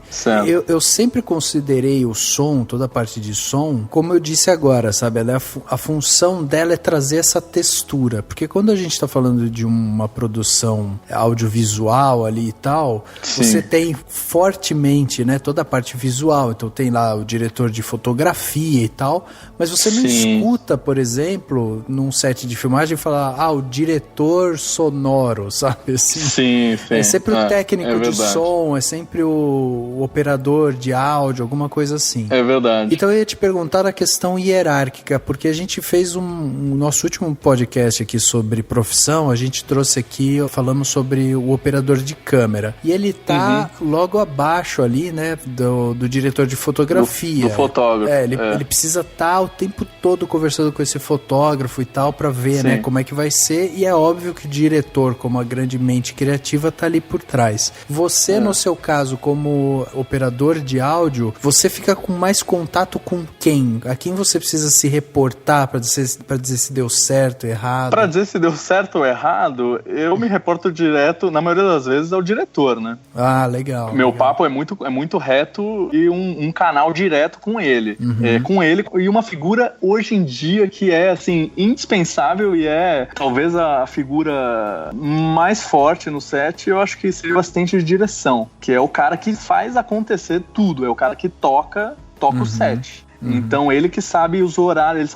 eu sempre considerei o som, toda a parte de som, como eu disse agora, sabe, a função dela é trazer essa textura, porque quando a gente tá falando de uma produção audiovisual ali e tal, você tem fortemente, né, toda a parte visual, então tem lá o diretor de fotografia e tal, mas você não escuta, por exemplo, num set de filmagem falar, o diretor sonoro, sabe, assim? Sim. É sempre o técnico de som, é sempre o operador de áudio, alguma coisa assim. É verdade. Então eu ia te perguntar a questão hierárquica, porque a gente fez o nosso último podcast aqui sobre sobre profissão, a gente trouxe aqui, falamos sobre o operador de câmera. E ele tá logo abaixo ali, né, do diretor de fotografia. Do fotógrafo. Ele precisa estar o tempo todo conversando com esse fotógrafo e tal, pra ver, né, como é que vai ser. E é óbvio que o diretor, como a grande mente criativa, tá ali por trás. Você, no seu caso, como operador de áudio, você fica com mais contato com quem? A quem você precisa se reportar pra dizer se deu certo, errado? Pra dizer se deu certo ou errado, eu me reporto direto, na maioria das vezes, ao diretor, né? Ah, legal. Meu papo é muito reto e um canal direto com ele. Com ele e uma figura, hoje em dia, que é, assim, indispensável e é, talvez, a figura mais forte no set, eu acho que seria o assistente de direção, que é o cara que faz acontecer tudo, é o cara que toca o set. Então ele que sabe os horários,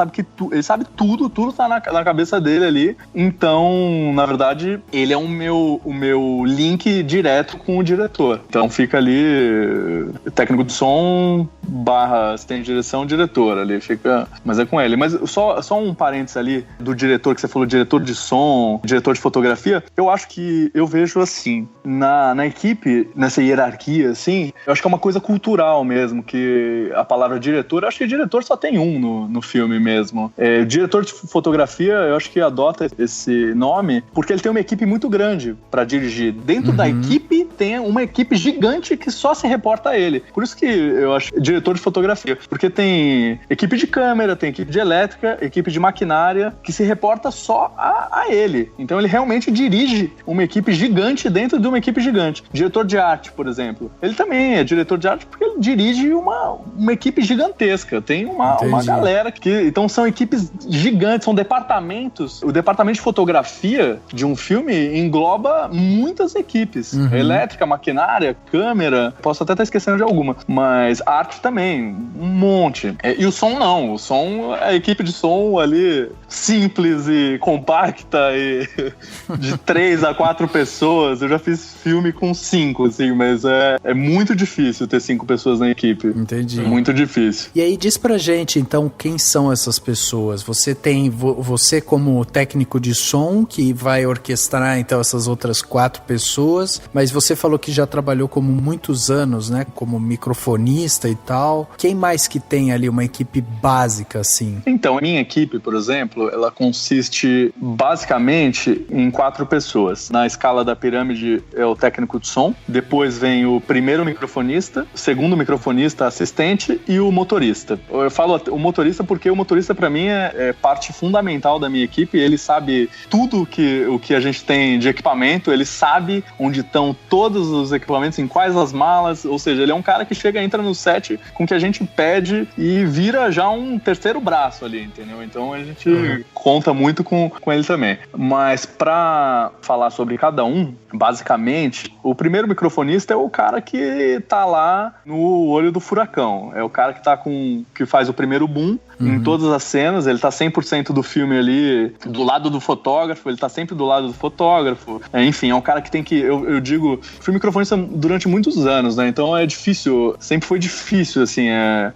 ele sabe tudo tá na cabeça dele ali. Então, na verdade, ele é o meu link direto com o diretor. Então fica ali técnico de som / assistente de direção, diretor ali, fica, mas é com ele. Mas só um parênteses ali do diretor, que você falou, diretor de som, diretor de fotografia. Eu acho que eu vejo assim, na equipe, nessa hierarquia assim, eu acho que é uma coisa cultural mesmo, que a palavra diretor, eu acho que diretor só tem um no filme mesmo. Diretor de fotografia, eu acho que adota esse nome porque ele tem uma equipe muito grande pra dirigir. Dentro da equipe tem uma equipe gigante que só se reporta a ele. Por isso que eu acho diretor de fotografia, porque tem equipe de câmera, tem equipe de elétrica, equipe de maquinária, que se reporta só a ele. Então ele realmente dirige uma equipe gigante dentro de uma equipe gigante. Diretor de arte, por exemplo, ele também é diretor de arte porque ele dirige uma equipe gigantesca. Tem uma galera que... Então são equipes gigantes, são departamentos. O departamento de fotografia de um filme engloba muitas equipes. Elétrica, maquinária, câmera, posso até estar esquecendo de alguma, mas arte também, um monte. E o som não, o som, a equipe de som ali simples e compacta e de 3 a 4 pessoas. Eu já fiz filme com 5, assim, mas é muito difícil ter 5 pessoas na equipe. Entendi. Muito difícil. E aí diz pra gente, então, quem são essas pessoas? Você como técnico de som, que vai orquestrar, então, essas outras 4 pessoas, mas você falou que já trabalhou como muitos anos, né, como microfonista e tal. Quem mais que tem ali uma equipe básica, assim? Então, a minha equipe, por exemplo, ela consiste basicamente em 4 pessoas. Na escala da pirâmide é o técnico de som, depois vem o primeiro microfonista, o segundo microfonista, assistente e o motorista. Eu falo o motorista porque o motorista, pra mim, é parte fundamental da minha equipe. Ele sabe tudo o que a gente tem de equipamento, ele sabe onde estão todos os equipamentos, em quais as malas, ou seja, ele é um cara que entra no set com o que a gente pede e vira já um terceiro braço ali, entendeu? Então a gente conta muito com ele também. Mas pra falar sobre cada um, basicamente, o primeiro microfonista é o cara que tá lá no olho do furacão. É o cara que faz o primeiro boom em todas as cenas. Ele tá 100% do filme ali do lado do fotógrafo, ele tá sempre do lado do fotógrafo. Enfim, é um cara que tem que... Eu digo, fui microfonista durante muitos anos, né? Então é difícil, sempre foi difícil, assim,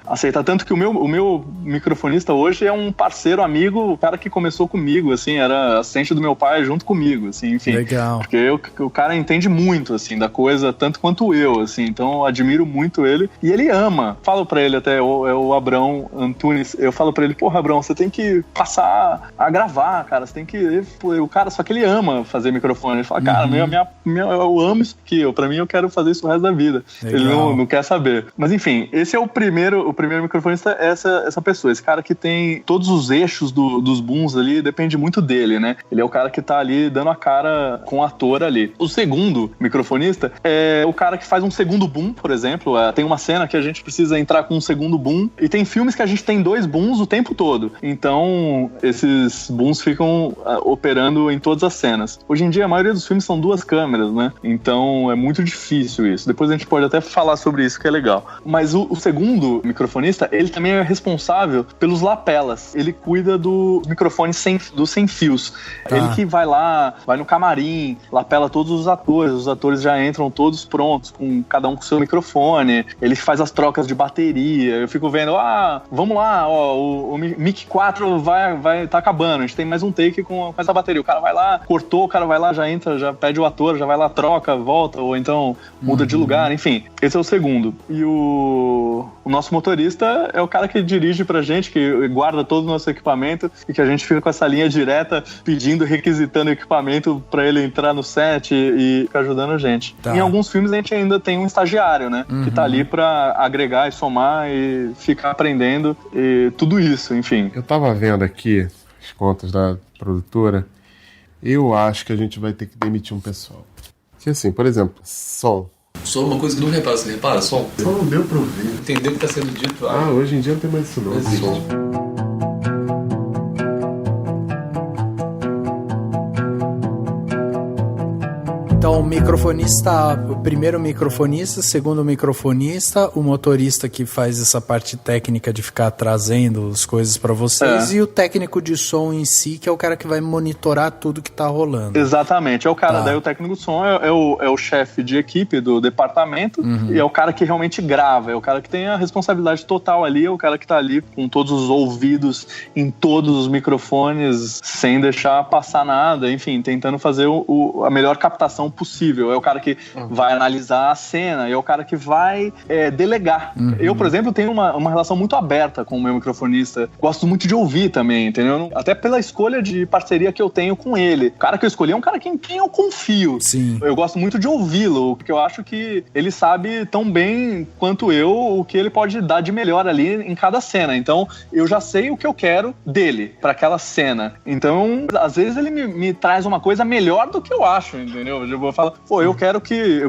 aceitar. Tanto que o meu microfonista hoje é um parceiro, amigo, o cara que começou comigo, assim, era assistente do meu pai junto comigo, assim, enfim. Legal. Porque o cara entende muito, assim, da coisa, tanto quanto eu, assim, então eu admiro muito ele. E ele ama. Falo pra ele até, é o Abrão Antunes, eu falo pra ele, porra, Abrão, você tem que passar a gravar, cara, você tem que... O cara, só que ele ama fazer microfone. Ele fala, cara, eu amo isso aqui, pra mim eu quero fazer isso o resto da vida. Legal. Ele não quer saber. Mas enfim, esse é o primeiro microfonista, essa pessoa, esse cara que tem todos os eixos dos booms ali, depende muito dele, né? Ele é o cara que tá ali dando a cara com o ator ali. O segundo microfonista é o cara que faz um segundo boom, por exemplo. Tem uma cena que a gente precisa entrar com um segundo boom, e tem filmes que a gente tem 2 booms o tempo todo. Então, esses booms ficam operando em todas as cenas. Hoje em dia, a maioria dos filmes são 2 câmeras, né? Então, é muito difícil isso. Depois a gente pode até falar sobre isso, que é legal. Mas o segundo microfonista, ele também é responsável pelos lapelas. Ele cuida do microfone dos sem fios. Ele que vai lá, vai no camarim, lapela todos os atores já entram todos prontos, com cada um com seu microfone. Ele faz as trocas de bateria. Eu fico vendo, vamos lá, o mic 4 tá acabando, a gente tem mais um take com essa bateria. O cara vai lá, cortou, o cara vai lá, já entra, já pede o ator, já vai lá, troca, volta, ou então muda de lugar, enfim. Esse é o segundo. E o nosso motorista é o cara que dirige pra gente, que guarda todo o nosso equipamento e que a gente fica com essa linha direta pedindo, requisitando equipamento pra ele entrar no set e ficar ajudando a gente. Tá. Em alguns filmes a gente ainda tem um estagiário, né? Que tá ali pra agregar e somar e ficar aprendendo e tudo isso, enfim. Eu tava vendo aqui as contas da produtora. Eu acho que a gente vai ter que demitir um pessoal. Que assim, por exemplo, som. Só uma coisa que não repara, você repara? Só não deu pra ouvir. Entendeu o que tá sendo dito? Hoje em dia não tem mais isso não. Som. Então, o microfonista, o primeiro microfonista, segundo microfonista, o motorista que faz essa parte técnica de ficar trazendo as coisas para vocês e o técnico de som em si, que é o cara que vai monitorar tudo que tá rolando. Exatamente, é o cara, daí o técnico de som é o chefe de equipe do departamento e é o cara que realmente grava, é o cara que tem a responsabilidade total ali, é o cara que tá ali com todos os ouvidos em todos os microfones, sem deixar passar nada, enfim, tentando fazer a melhor captação possível. É o cara que vai analisar a cena, é o cara que vai delegar. Eu, por exemplo, tenho uma relação muito aberta com o meu microfonista. Gosto muito de ouvir também, entendeu? Até pela escolha de parceria que eu tenho com ele. O cara que eu escolhi é um cara em quem eu confio. Sim. Eu gosto muito de ouvi-lo, porque eu acho que ele sabe tão bem quanto eu o que ele pode dar de melhor ali em cada cena. Então, eu já sei o que eu quero dele, pra aquela cena. Então, às vezes ele me traz uma coisa melhor do que eu acho, entendeu? Eu vou falar, eu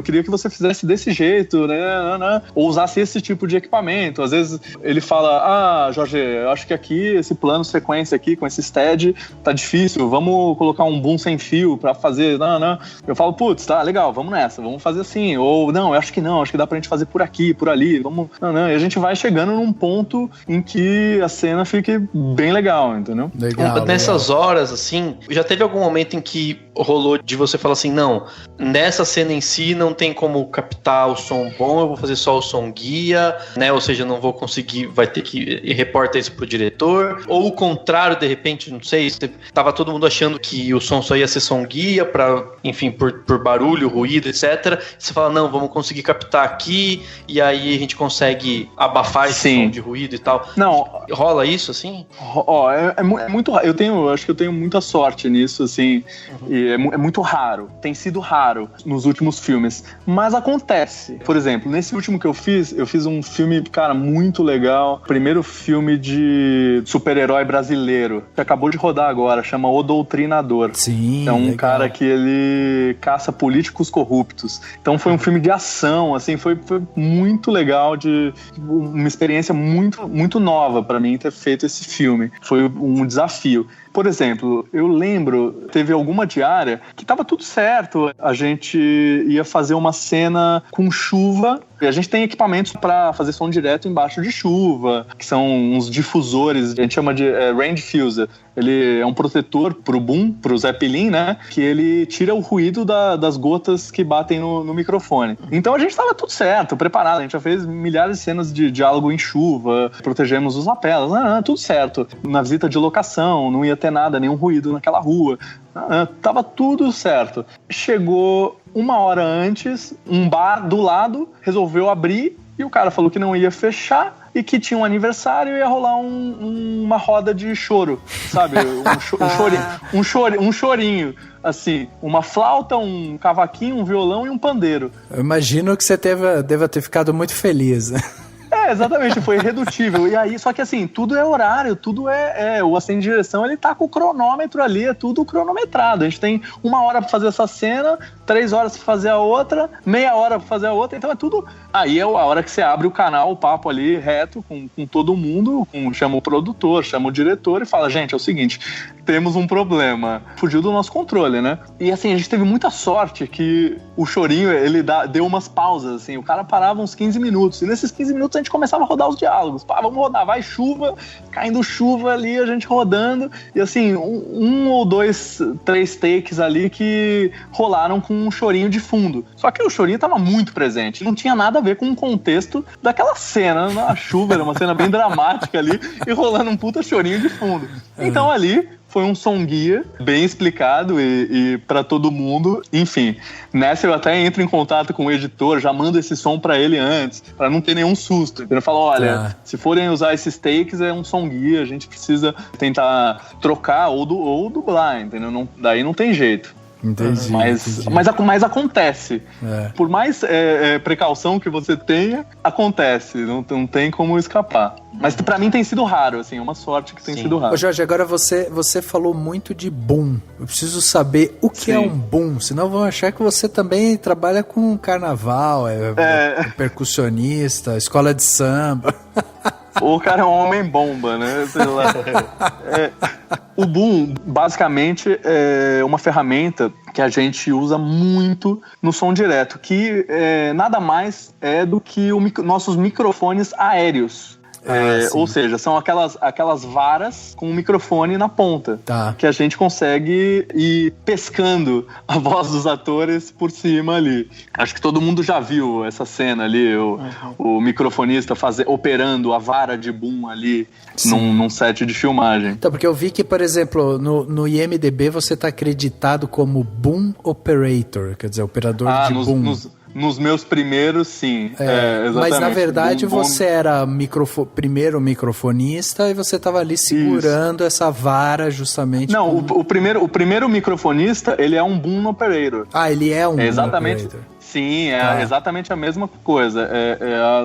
queria que você fizesse desse jeito, né? Ou usasse esse tipo de equipamento. Às vezes ele fala, Jorge, eu acho que aqui, esse plano sequência aqui, com esse stead, tá difícil, vamos colocar um boom sem fio pra fazer, Eu falo, putz, tá, legal, vamos nessa, vamos fazer assim. Ou, não, eu acho que não, acho que dá pra gente fazer por aqui, por ali, vamos... E a gente vai chegando num ponto em que a cena fique bem legal, entendeu? Legal, nessas horas, assim, já teve algum momento em que rolou de você falar assim, não, nessa cena em si não tem como captar o som bom, eu vou fazer só o som guia, né? Ou seja, não vou conseguir, vai ter que reportar isso pro diretor. Ou o contrário, de repente, não sei, tava todo mundo achando que o som só ia ser som guia pra, enfim, por barulho, ruído, etc. Você fala, não, vamos conseguir captar aqui e aí a gente consegue abafar esse som de ruído e tal. Não. Rola isso, assim? É muito raro. Acho que eu tenho muita sorte nisso, assim. E é muito raro. Tem sido raro nos últimos filmes. Mas acontece. Por exemplo, nesse último que eu fiz um filme, cara, muito legal. Primeiro filme de super-herói brasileiro. Que acabou de rodar agora. Chama O Doutrinador. Sim, é um legal. cara que ele caça políticos corruptos. Então foi um filme de ação, assim. Foi muito legal. Uma experiência muito, muito nova pra mim ter feito esse filme. Foi um desafio. Por exemplo, eu lembro, teve alguma diária que tava tudo certo. A gente ia fazer uma cena com chuva e a gente tem equipamentos para fazer som direto embaixo de chuva, que são uns difusores, a gente chama de rain diffuser. Ele é um protetor pro boom, pro Zeppelin, né? Que ele tira o ruído das gotas que batem no microfone. Então a gente tava tudo certo, preparado. A gente já fez milhares de cenas de diálogo em chuva, protegemos os lapelas, tudo certo. Na visita de locação, não ia ter nada, nenhum ruído naquela rua. Tava tudo certo. Chegou uma hora antes, um bar do lado resolveu abrir e o cara falou que não ia fechar e que tinha um aniversário e ia rolar uma roda de choro, sabe? Um chorinho, assim, uma flauta, um cavaquinho, um violão e um pandeiro. Eu imagino que você deva ter ficado muito feliz. Exatamente, foi irredutível. E aí, só que assim, tudo é horário, tudo o assistente de direção, ele tá com o cronômetro ali, é tudo cronometrado. A gente tem 1 hora pra fazer essa cena, 3 horas pra fazer a outra, meia hora pra fazer a outra, então é tudo... Aí é a hora que você abre o canal, o papo ali, reto, com todo mundo, chama o produtor, chama o diretor e fala, gente, é o seguinte, temos um problema. Fugiu do nosso controle, né? E assim, a gente teve muita sorte que o chorinho, ele deu umas pausas, assim, o cara parava uns 15 minutos, e nesses 15 minutos a gente começava a rodar os diálogos. Pá, vamos rodar, vai chuva, caindo chuva ali, a gente rodando, e assim, um ou dois, 3 takes ali que rolaram com um chorinho de fundo. Só que o chorinho tava muito presente, não tinha nada a ver com o contexto daquela cena, na chuva, era uma cena bem dramática ali, e rolando um puta chorinho de fundo. Então ali foi um som guia bem explicado e para todo mundo. Enfim, nessa eu até entro em contato com o editor, já mando esse som para ele antes, para não ter nenhum susto. Ele fala, olha, se forem usar esses takes, é um som guia, a gente precisa tentar trocar ou dublar, entendeu? Daí não tem jeito. Entendi. Mas acontece. Por mais precaução que você tenha, acontece. Não tem como escapar. Mas pra mim tem sido raro, assim, é uma sorte que tem sido raro. Ô Jorge, agora você falou muito de boom. Eu preciso saber o que é um boom, senão vão achar que você também trabalha com carnaval, é percussionista, escola de samba. O cara é um homem bomba, né? Sei lá. O boom, basicamente, é uma ferramenta que a gente usa muito no som direto, que nada mais é do que nossos microfones aéreos. Ou seja, são aquelas varas com o microfone na ponta, que a gente consegue ir pescando a voz dos atores por cima ali. Acho que todo mundo já viu essa cena ali, o microfonista operando a vara de boom ali num set de filmagem. Então, porque eu vi que, por exemplo, no IMDb você está acreditado como boom operator, quer dizer, operador de boom. Nos meus primeiros, sim. Exatamente. Mas, na verdade, você era primeiro microfonista e você estava ali segurando essa vara justamente... Não, o primeiro microfonista, ele é um boom operator. Ele é um boom operator. Sim, exatamente a mesma coisa.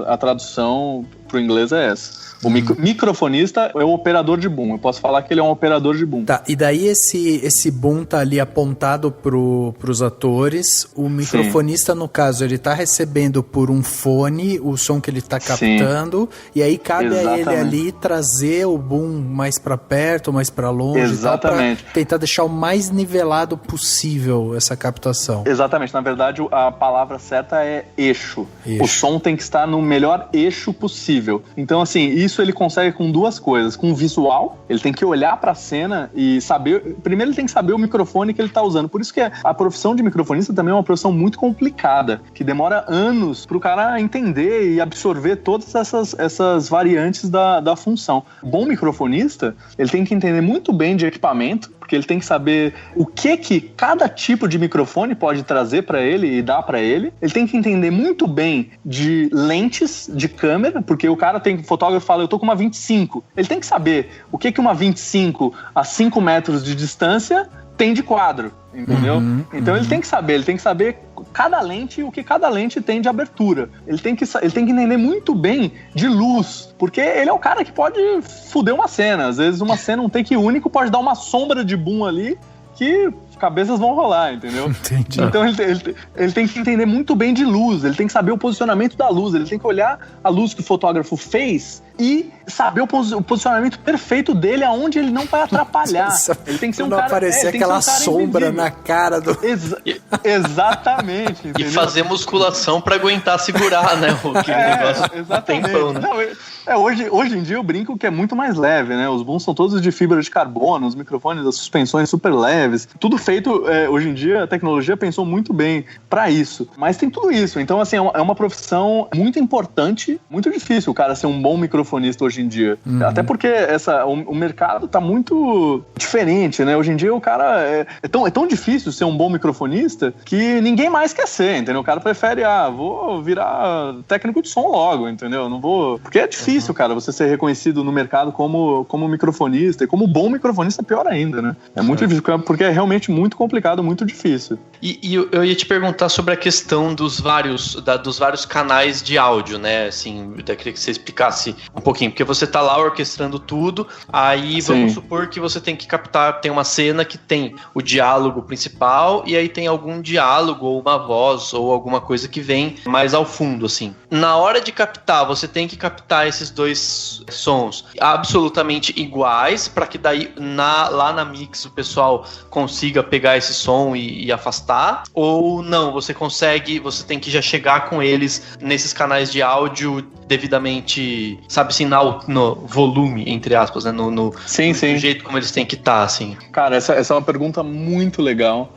A tradução pro inglês é essa. O microfonista é o operador de boom. Eu posso falar que ele é um operador de boom. Tá, e daí esse boom tá ali apontado pros atores. O microfonista, no caso, ele tá recebendo por um fone o som que ele tá captando. E aí cabe a ele ali trazer o boom mais pra perto, mais pra longe. Exatamente. Pra tentar deixar o mais nivelado possível essa captação. Exatamente. Na verdade, a palavra certa é eixo. O som tem que estar no melhor eixo possível. Então, assim, isso ele consegue com duas coisas. Com o visual, ele tem que olhar pra cena e saber... Primeiro ele tem que saber o microfone que ele tá usando. Por isso que a profissão de microfonista também é uma profissão muito complicada, que demora anos pro cara entender e absorver todas essas variantes da função. O bom microfonista, ele tem que entender muito bem de equipamento, porque ele tem que saber o que cada tipo de microfone pode trazer para ele e dar para ele. Ele tem que entender muito bem de lentes de câmera, porque o fotógrafo fala, eu tô com uma 25. Ele tem que saber o que uma 25 a 5 metros de distância tem de quadro, entendeu? Então ele tem que saber cada lente, o que cada lente tem de abertura. Ele tem que entender muito bem de luz, porque ele é o cara que pode fuder uma cena. Às vezes uma cena, um take único, pode dar uma sombra de boom ali que cabeças vão rolar, entendeu? Entendi. Então ele tem que entender muito bem de luz, ele tem que saber o posicionamento da luz, ele tem que olhar a luz que o fotógrafo fez e saber o posicionamento perfeito dele, aonde ele não vai atrapalhar. Ele tem que ser um cara... Não aparecer aquela sombra na cara do... Exatamente. E fazer musculação pra aguentar segurar, né? Negócio exatamente. Tempão, né? Não, hoje em dia eu brinco que é muito mais leve, né? Os booms são todos de fibra de carbono, os microfones, as suspensões super leves, tudo feito, hoje em dia a tecnologia pensou muito bem pra isso, mas tem tudo isso, então assim, é uma profissão muito importante, muito difícil o cara ser um bom microfonista hoje em dia, até porque o mercado tá muito diferente, né? Hoje em dia o cara é tão difícil ser um bom microfonista que ninguém mais quer ser, entendeu? O cara prefere, vou virar técnico de som logo, entendeu? Não vou... Porque é difícil, cara, você ser reconhecido no mercado como microfonista, e como bom microfonista é pior ainda, né? É muito difícil, porque é realmente muito complicado, muito difícil. E eu ia te perguntar sobre a questão dos vários canais de áudio, né? Assim, eu queria que você explicasse um pouquinho, porque você tá lá orquestrando tudo, aí vamos supor que você tem que captar, tem uma cena que tem o diálogo principal, e aí tem algum diálogo, ou uma voz, ou alguma coisa que vem mais ao fundo, assim. Na hora de captar, você tem que captar esses dois sons absolutamente iguais, para que daí lá na mix o pessoal consiga pegar esse som e afastar, ou não, você tem que já chegar com eles nesses canais de áudio devidamente, sabe assim, no volume, entre aspas, né? No jeito como eles têm que estar, assim. Cara, essa é uma pergunta muito legal,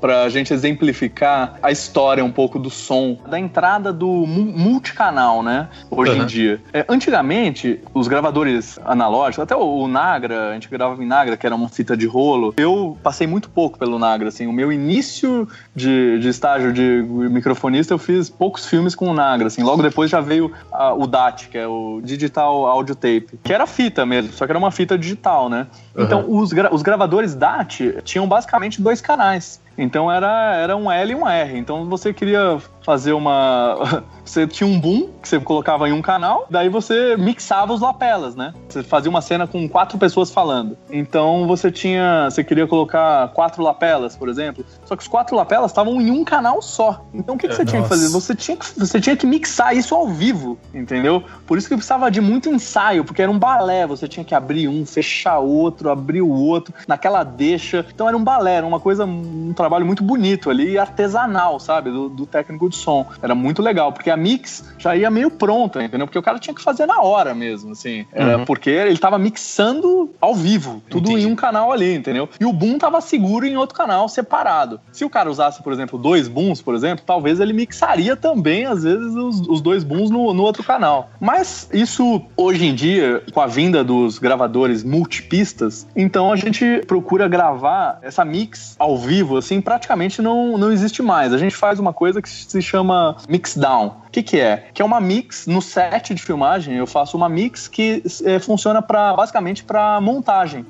pra gente exemplificar a história um pouco do som, da entrada do multicanal, né? Hoje em dia. Antigamente, os gravadores analógicos, até o Nagra, a gente gravava em Nagra, que era uma fita de rolo. Eu passei muito pouco pelo Nagra, assim. O meu início de estágio de microfonista, eu fiz poucos filmes com o Nagra, assim. Logo depois já veio o DAT, que é o Digital Audio Tape, que era fita mesmo, só que era uma fita digital, né? Então, os gravadores DAT tinham basicamente 2 canais. Então era um L e um R. Então você queria fazer você tinha um boom que você colocava em um canal, daí você mixava os lapelas, né? Você fazia uma cena com 4 pessoas falando. Então você queria colocar 4 lapelas, por exemplo. Só que os 4 lapelas estavam em um canal só. Então o que você tinha que fazer? Você tinha que mixar isso ao vivo, entendeu? Por isso que precisava de muito ensaio, porque era um balé. Você tinha que abrir um, fechar outro, abrir o outro, naquela deixa. Então era um balé, era uma coisa, um trabalho muito bonito ali, artesanal, sabe? Do técnico de som. Era muito legal, porque a mix já ia meio pronta, entendeu? Porque o cara tinha que fazer na hora mesmo, assim. Porque ele tava mixando ao vivo, tudo em um canal ali, entendeu? E o boom tava seguro em outro canal, separado. Se o cara usasse, por exemplo, 2 booms, por exemplo, talvez ele mixaria também, às vezes, os 2 booms no outro canal. Mas isso, hoje em dia, com a vinda dos gravadores multipistas, então a gente procura gravar essa mix ao vivo, assim, praticamente não existe mais. A gente faz uma coisa que se chama mixdown. O que é? Que é uma mix no set de filmagem. Eu faço uma mix que funciona basicamente para montagem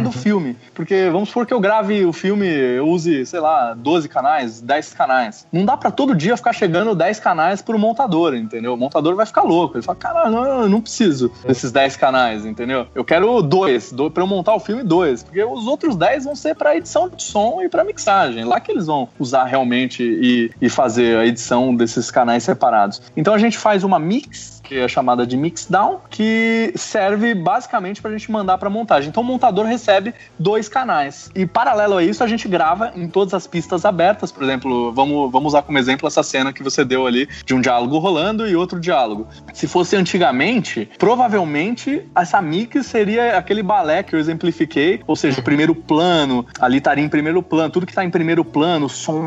do filme. Porque vamos supor que eu grave o filme, eu use, sei lá, 12 canais, 10 canais. Não dá para todo dia ficar chegando 10 canais pro montador, entendeu? O montador vai ficar louco. Ele fala, cara, eu não preciso desses 10 canais, entendeu? Eu quero 2 para eu montar o filme, 2. Porque os outros 10 vão ser para edição de som e para mixagem. Lá que eles vão usar realmente e fazer a edição desses canais separados. Então a gente faz uma mix, que é chamada de mixdown, que serve basicamente pra gente mandar pra montagem. Então o montador recebe 2 canais. E paralelo a isso, a gente grava em todas as pistas abertas. Por exemplo, vamos usar como exemplo essa cena que você deu ali, de um diálogo rolando e outro diálogo. Se fosse antigamente, provavelmente essa mix seria aquele balé que eu exemplifiquei, ou seja, primeiro plano, ali estaria em primeiro plano, tudo que tá em primeiro plano, som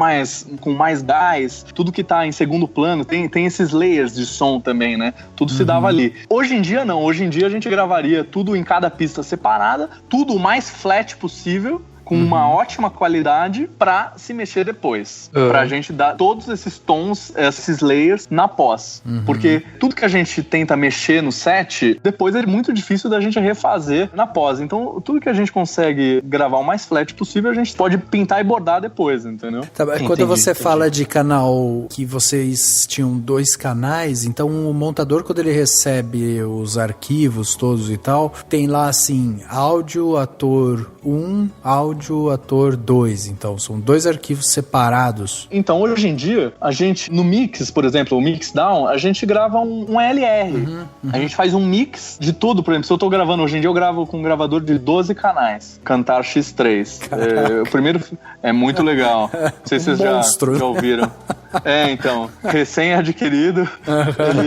com mais gás, tudo que tá em segundo plano, tem esses layers de som também, né? Tudo se dava ali. Hoje em dia, não. Hoje em dia, a gente gravaria tudo em cada pista separada, tudo o mais flat possível, com uma ótima qualidade pra se mexer depois. Pra gente dar todos esses tons, esses layers na pós. Porque tudo que a gente tenta mexer no set, depois é muito difícil da gente refazer na pós. Então, tudo que a gente consegue gravar o mais flat possível, a gente pode pintar e bordar depois, entendeu? Tá, quando você fala de canal que vocês tinham 2 canais, então o montador, quando ele recebe os arquivos todos e tal, tem lá assim, áudio, ator 1, áudio, ator 2, então são 2 arquivos separados. Então hoje em dia, a gente no mix, por exemplo, o mixdown, a gente grava um LR. A gente faz um mix de tudo. Por exemplo, se eu tô gravando hoje em dia, eu gravo com um gravador de 12 canais, Kantar X3. O primeiro é muito legal. Não sei se vocês já ouviram. Então, recém-adquirido.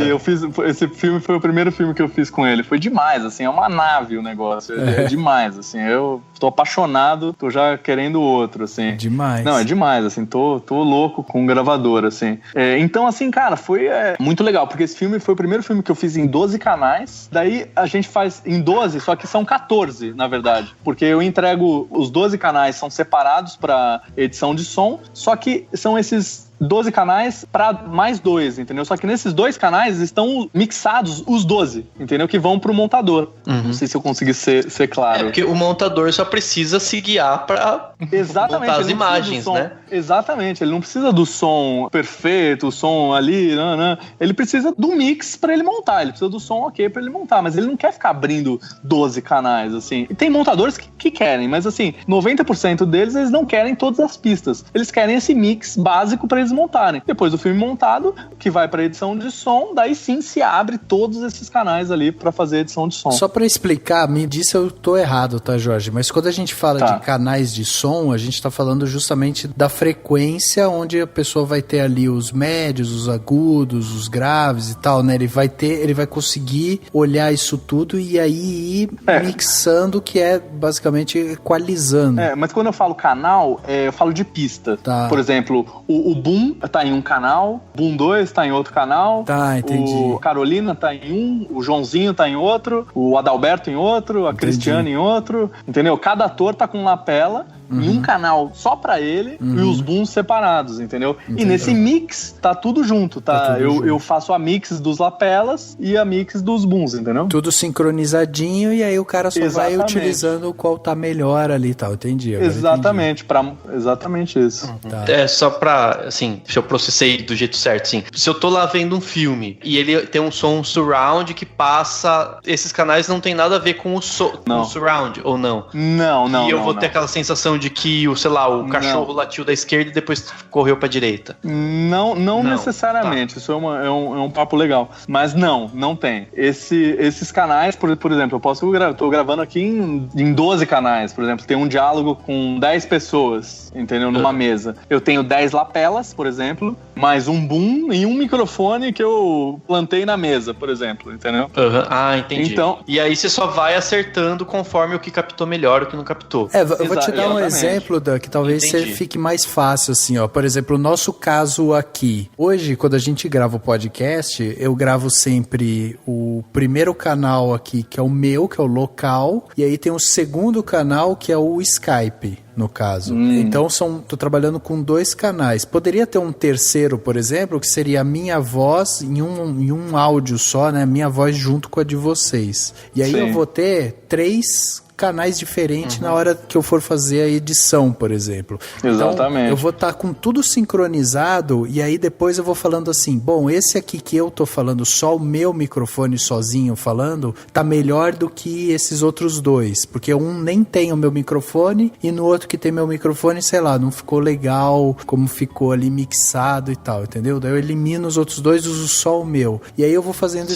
Eu fiz, esse filme foi o primeiro filme que eu fiz com ele. Foi demais, assim, é uma nave o negócio. É demais, assim, eu tô apaixonado, tô já querendo outro, assim. Demais. Não, é demais, assim, tô louco com um gravador, assim. Então, assim, cara, foi muito legal, porque esse filme foi o primeiro filme que eu fiz em 12 canais, daí a gente faz em 12, só que são 14, na verdade, porque eu entrego, os 12 canais são separados pra edição de som, só que são esses 12 canais para mais 2, entendeu? Só que nesses 2 canais estão mixados os 12, entendeu? Que vão pro montador. Não sei se eu consegui ser claro. Porque o montador só precisa se guiar pra Exatamente. Montar as imagens, né? Exatamente. Ele não precisa do som perfeito, o som ali, não. Ele precisa do mix pra ele montar. Ele precisa do som ok pra ele montar. Mas ele não quer ficar abrindo 12 canais, assim. E tem montadores que querem, mas assim, 90% deles, eles não querem todas as pistas. Eles querem esse mix básico pra eles montarem. Depois do filme montado, que vai pra edição de som, daí sim se abre todos esses canais ali pra fazer edição de som. Só pra explicar, me disse eu tô errado, tá, Jorge? Mas quando a gente fala de canais de som, a gente tá falando justamente da frequência onde a pessoa vai ter ali os médios, os agudos, os graves e tal, né? Ele vai conseguir olhar isso tudo e aí ir mixando, que é basicamente equalizando. Mas quando eu falo canal, eu falo de pista. Tá. Por exemplo, o Boom tá em um canal, Boom 2 tá em outro canal, Tá, entendi. o Carolina tá em um, o Joãozinho tá em outro, o Adalberto em outro, a Cristiane em outro, entendeu? Cada ator tá com uma lapela em um canal só pra ele e os booms separados, entendeu? Entendi. E nesse mix tá tudo junto, tá? Eu faço a mix dos lapelas e a mix dos booms, entendeu? Tudo sincronizadinho e aí o cara só vai utilizando qual tá melhor ali e tal, entendi. Exatamente, exatamente isso. Tá. Só pra, assim, se eu processei do jeito certo, assim, se eu tô lá vendo um filme e ele tem um som surround que passa, esses canais não tem nada a ver com o surround, ou não? Não. E eu vou ter aquela sensação de que, sei lá, o cachorro latiu da esquerda e depois correu pra direita. Não necessariamente. Tá. Isso é um papo legal. Mas não tem. Esses canais, por exemplo, eu tô gravando aqui em 12 canais, por exemplo. Tem um diálogo com 10 pessoas, entendeu? Numa mesa. Eu tenho 10 lapelas, por exemplo, mais um boom e um microfone que eu plantei na mesa, por exemplo, entendeu? Ah, entendi. Então, e aí você só vai acertando conforme o que captou melhor e o que não captou. Eu vou te dar um exemplo, Dan, que talvez você fique mais fácil, assim, ó. Por exemplo, o nosso caso aqui. Hoje, quando a gente grava o podcast, eu gravo sempre o primeiro canal aqui, que é o meu, que é o local, e aí tem o segundo canal, que é o Skype, no caso. Então, tô trabalhando com 2 canais. Poderia ter um terceiro, por exemplo, que seria a minha voz em um áudio só, né? Minha voz junto com a de vocês. E aí eu vou ter 3 canais diferentes na hora que eu for fazer a edição, por exemplo. Exatamente. Então, eu vou estar com tudo sincronizado e aí depois eu vou falando assim, bom, esse aqui que eu tô falando, só o meu microfone sozinho falando, tá melhor do que esses outros 2, porque um nem tem o meu microfone e no outro que tem meu microfone, sei lá, não ficou legal como ficou ali mixado e tal, entendeu? Daí eu elimino os outros 2, uso só o meu. E aí eu vou fazendo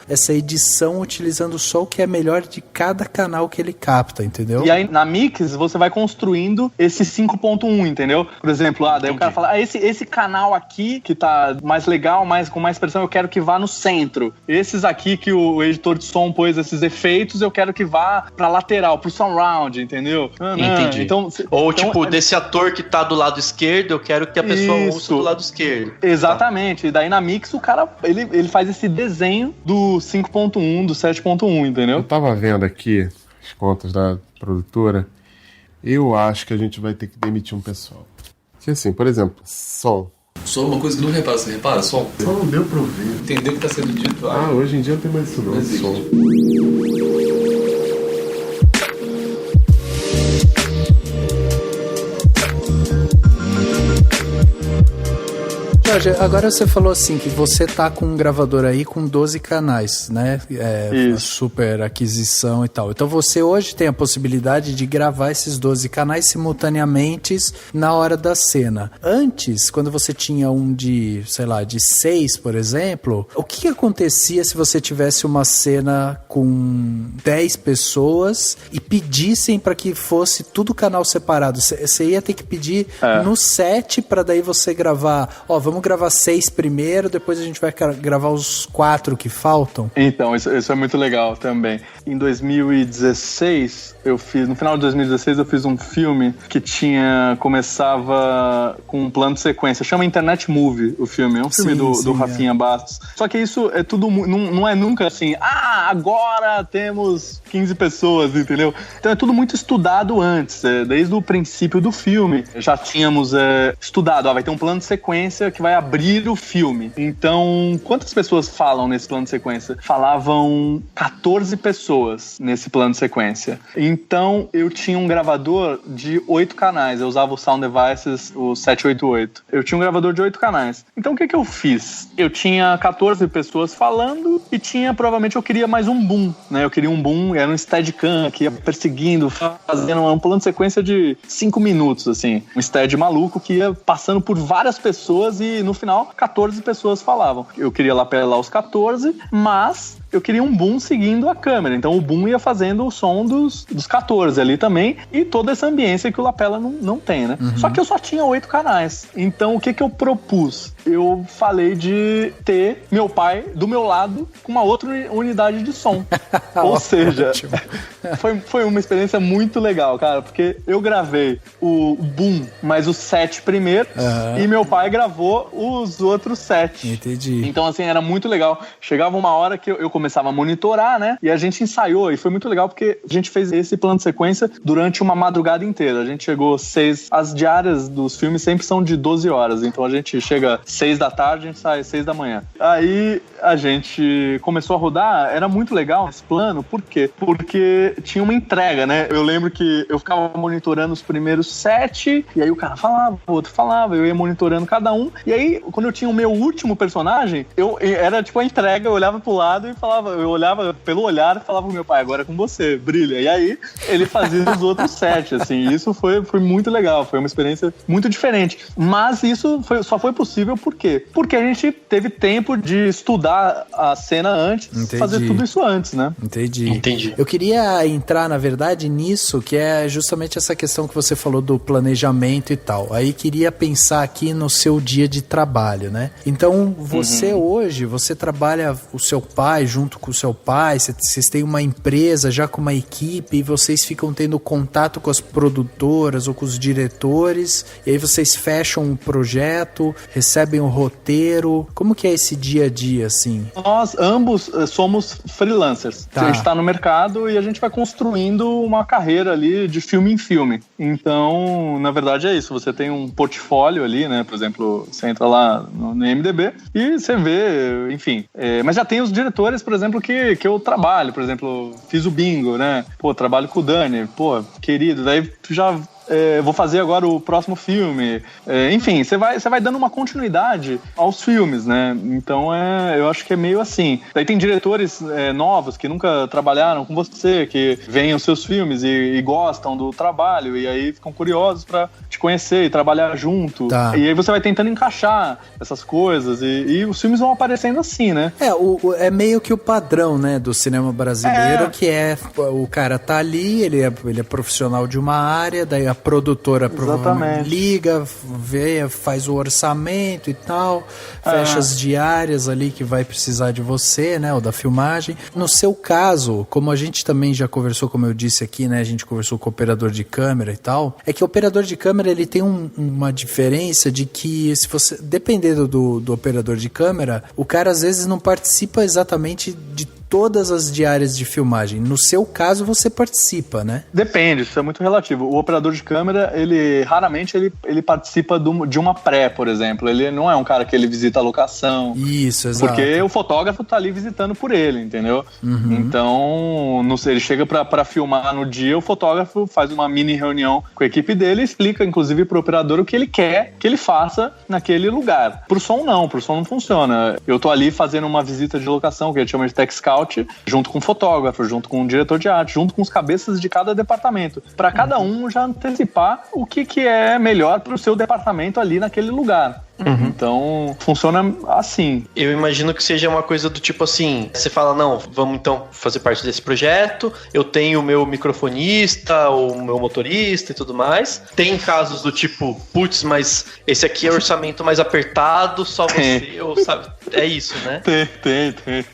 essa edição utilizando só o que é melhor de cada canal que ele capta, entendeu? E aí, na mix, você vai construindo esse 5.1, entendeu? Por exemplo, daí o cara fala, esse canal aqui, que tá mais legal, com mais pressão, eu quero que vá no centro. Esses aqui que o editor de som pôs esses efeitos, eu quero que vá pra lateral, pro surround, entendeu? Entendi. Então, desse ator que tá do lado esquerdo, eu quero que a pessoa ouça do lado esquerdo. Exatamente. E daí na mix, o cara, ele faz esse desenho do 5.1, do 7.1, entendeu? Eu tava vendo aqui as contas da produtora, eu acho que a gente vai ter que demitir um pessoal. Que assim, por exemplo, som. Só uma coisa que não repara, você repara? Som. Só não deu pra ouvir. Entendeu o que tá sendo dito? Hoje em dia não tem mais isso não. Som. Jorge, agora você falou assim que você tá com um gravador aí com 12 canais, né? Super aquisição e tal. Então você hoje tem a possibilidade de gravar esses 12 canais simultaneamente na hora da cena. Antes, quando você tinha um de, sei lá, de 6, por exemplo, o que acontecia se você tivesse uma cena com 10 pessoas e pedissem para que fosse tudo canal separado? Você ia ter que pedir no set para daí você gravar, vamos gravar 6 primeiro, depois a gente vai gravar os 4 que faltam? Então, isso é muito legal também. Em 2016, no final de 2016, eu fiz um filme que começava com um plano de sequência. Chama Internet Movie, o filme. É um filme do Rafinha Bastos. Só que isso é tudo, não é nunca assim, agora temos 15 pessoas, entendeu? Então é tudo muito estudado antes. Desde o princípio do filme, já tínhamos estudado, vai ter um plano de sequência que vai vai abrir o filme. Então, quantas pessoas falam nesse plano de sequência? Falavam 14 pessoas nesse plano de sequência. Então, eu tinha um gravador de 8 canais. Eu usava o Sound Devices, o 788. Eu tinha um gravador de 8 canais. Então, o que eu fiz? Eu tinha 14 pessoas falando e provavelmente eu queria mais um boom, né? Eu queria um boom, era um Steadicam que ia perseguindo, fazendo um plano de sequência de 5 minutos, assim. Um Stead maluco que ia passando por várias pessoas e, no final, 14 pessoas falavam. Eu queria lapelar os 14, mas eu queria um boom seguindo a câmera. Então o boom ia fazendo o som dos 14 ali também e toda essa ambiência que o lapela não tem, né? Só que eu só tinha 8 canais. Então o que eu propus? Eu falei de ter meu pai do meu lado com uma outra unidade de som. Ou seja, foi uma experiência muito legal, cara, porque eu gravei o boom mais os 7 primeiros e meu pai gravou os outros 7. Entendi. Então, assim, era muito legal. Chegava uma hora que eu começava a monitorar, né? E a gente ensaiou e foi muito legal porque a gente fez esse plano de sequência durante uma madrugada inteira. A gente chegou 6... As diárias dos filmes sempre são de 12 horas. Então a gente chega 6 da tarde, a gente sai 6 da manhã. Aí a gente começou a rodar. Era muito legal esse plano. Por quê? Porque tinha uma entrega, né? Eu lembro que eu ficava monitorando os primeiros 7 e aí o cara falava, o outro falava, eu ia monitorando cada um. E aí, quando eu tinha o meu último personagem, era tipo a entrega, eu olhava pro lado e falava, eu olhava pelo olhar e falava pro meu pai, agora é com você, brilha. E aí, ele fazia os outros 7, assim. Isso foi muito legal, foi uma experiência muito diferente. Mas isso só foi possível por quê? Porque a gente teve tempo de estudar a cena antes, fazer tudo isso antes, né? Entendi. Eu queria entrar, na verdade, nisso, que é justamente essa questão que você falou do planejamento e tal. Aí queria pensar aqui no seu dia de trabalho, né? Então, você hoje, você trabalha o seu pai junto com o seu pai, vocês têm uma empresa já com uma equipe e vocês ficam tendo contato com as produtoras ou com os diretores e aí vocês fecham um projeto, recebem o roteiro. Como que é esse dia a dia, assim? Nós ambos somos freelancers. A gente tá no mercado e a gente vai construindo uma carreira ali de filme em filme. Então, na verdade é isso. Você tem um portfólio ali, né? Por exemplo, você entra lá no IMDb e você vê, enfim. Mas já tem os diretores, por exemplo, que eu trabalho. Por exemplo, fiz o Bingo, né? Pô, trabalho com o Dani. Pô, querido. Daí já... vou fazer agora o próximo filme. Enfim, você vai dando uma continuidade aos filmes, né? Então, eu acho que é meio assim. Daí tem diretores novos que nunca trabalharam com você, que veem os seus filmes e gostam do trabalho, e aí ficam curiosos pra te conhecer e trabalhar junto. E aí você vai tentando encaixar essas coisas, e os filmes vão aparecendo assim, né? É meio que o padrão, né, do cinema brasileiro, que o cara tá ali, ele é profissional de uma área, daí a produtora provavelmente liga, vê, faz o orçamento e tal, fecha as diárias ali que vai precisar de você, né, ou da filmagem. No seu caso, como a gente também já conversou, como eu disse aqui, né, a gente conversou com o operador de câmera e tal, é que o operador de câmera, ele tem uma diferença de que, se você, dependendo do operador de câmera, o cara às vezes não participa exatamente de todas as diárias de filmagem. No seu caso, você participa, né? Depende, isso é muito relativo. O operador de câmera, raramente ele participa de uma pré, por exemplo. Ele não é um cara que ele visita a locação. Isso, exato. Porque o fotógrafo tá ali visitando por ele, entendeu? Então, não sei, ele chega pra filmar no dia, o fotógrafo faz uma mini reunião com a equipe dele e explica, inclusive, pro operador o que ele quer que ele faça naquele lugar. Pro som não funciona. Eu tô ali fazendo uma visita de locação, que a gente chama de tech scout, junto com o fotógrafo, junto com o diretor de arte, junto com os cabeças de cada departamento, para cada um já antecipar o que é melhor para o seu departamento ali naquele lugar. Então, funciona assim. Eu imagino que seja uma coisa do tipo assim, você fala, não, vamos então fazer parte desse projeto, eu tenho o meu microfonista, o meu motorista e tudo mais. Tem casos do tipo, putz, mas esse aqui é o orçamento mais apertado, só você, ou sabe? É isso, né?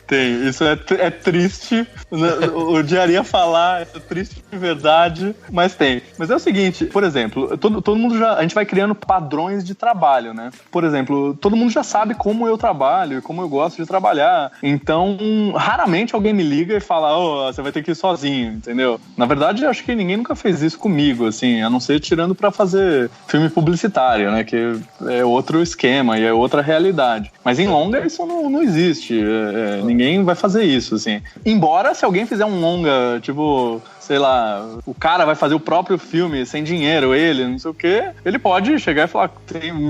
Tem. Isso é triste. Eu odiaria falar, é triste de verdade, mas tem. Mas é o seguinte, por exemplo, todo mundo a gente vai criando padrões de trabalho, né? Por exemplo, todo mundo já sabe como eu trabalho e como eu gosto de trabalhar. Então, raramente alguém me liga e fala, você vai ter que ir sozinho, entendeu? Na verdade, eu acho que ninguém nunca fez isso comigo, assim, a não ser tirando pra fazer filme publicitário, né? Que é outro esquema e é outra realidade. Mas em longa isso não existe. Ninguém vai fazer isso, assim. Embora, se alguém fizer um longa, tipo, sei lá, o cara vai fazer o próprio filme sem dinheiro, ele, não sei o quê, ele pode chegar e falar,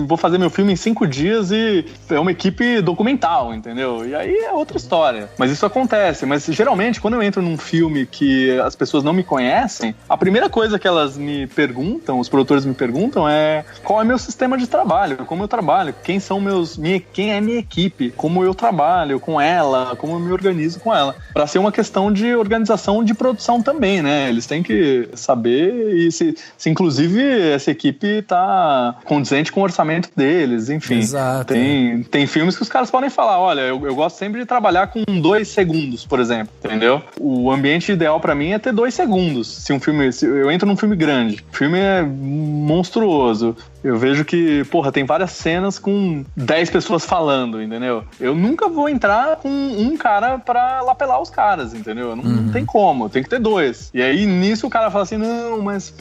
vou fazer meu filme em 5 dias e é uma equipe documental, entendeu? E aí é outra história. Mas isso acontece. Mas geralmente, quando eu entro num filme que as pessoas não me conhecem, a primeira coisa que elas me perguntam, os produtores me perguntam é qual é meu sistema de trabalho, como eu trabalho, quem é minha equipe, como eu trabalho com ela, como eu me organizo com ela. Pra ser uma questão de organização de produção também, né? Eles têm que saber e se inclusive essa equipe tá condizente com o orçamento deles, enfim. Exato. Tem filmes que os caras podem falar, olha, eu gosto sempre de trabalhar com 2 segundos, por exemplo, entendeu? O ambiente ideal pra mim é ter 2 segundos. Se eu entro num filme grande, o filme é monstruoso, eu vejo que, tem várias cenas com 10 pessoas falando, entendeu? Eu nunca vou entrar com um cara pra lapelar os caras, entendeu? Não tem como, tem que ter 2. E aí, nisso, o cara fala assim, não, mas,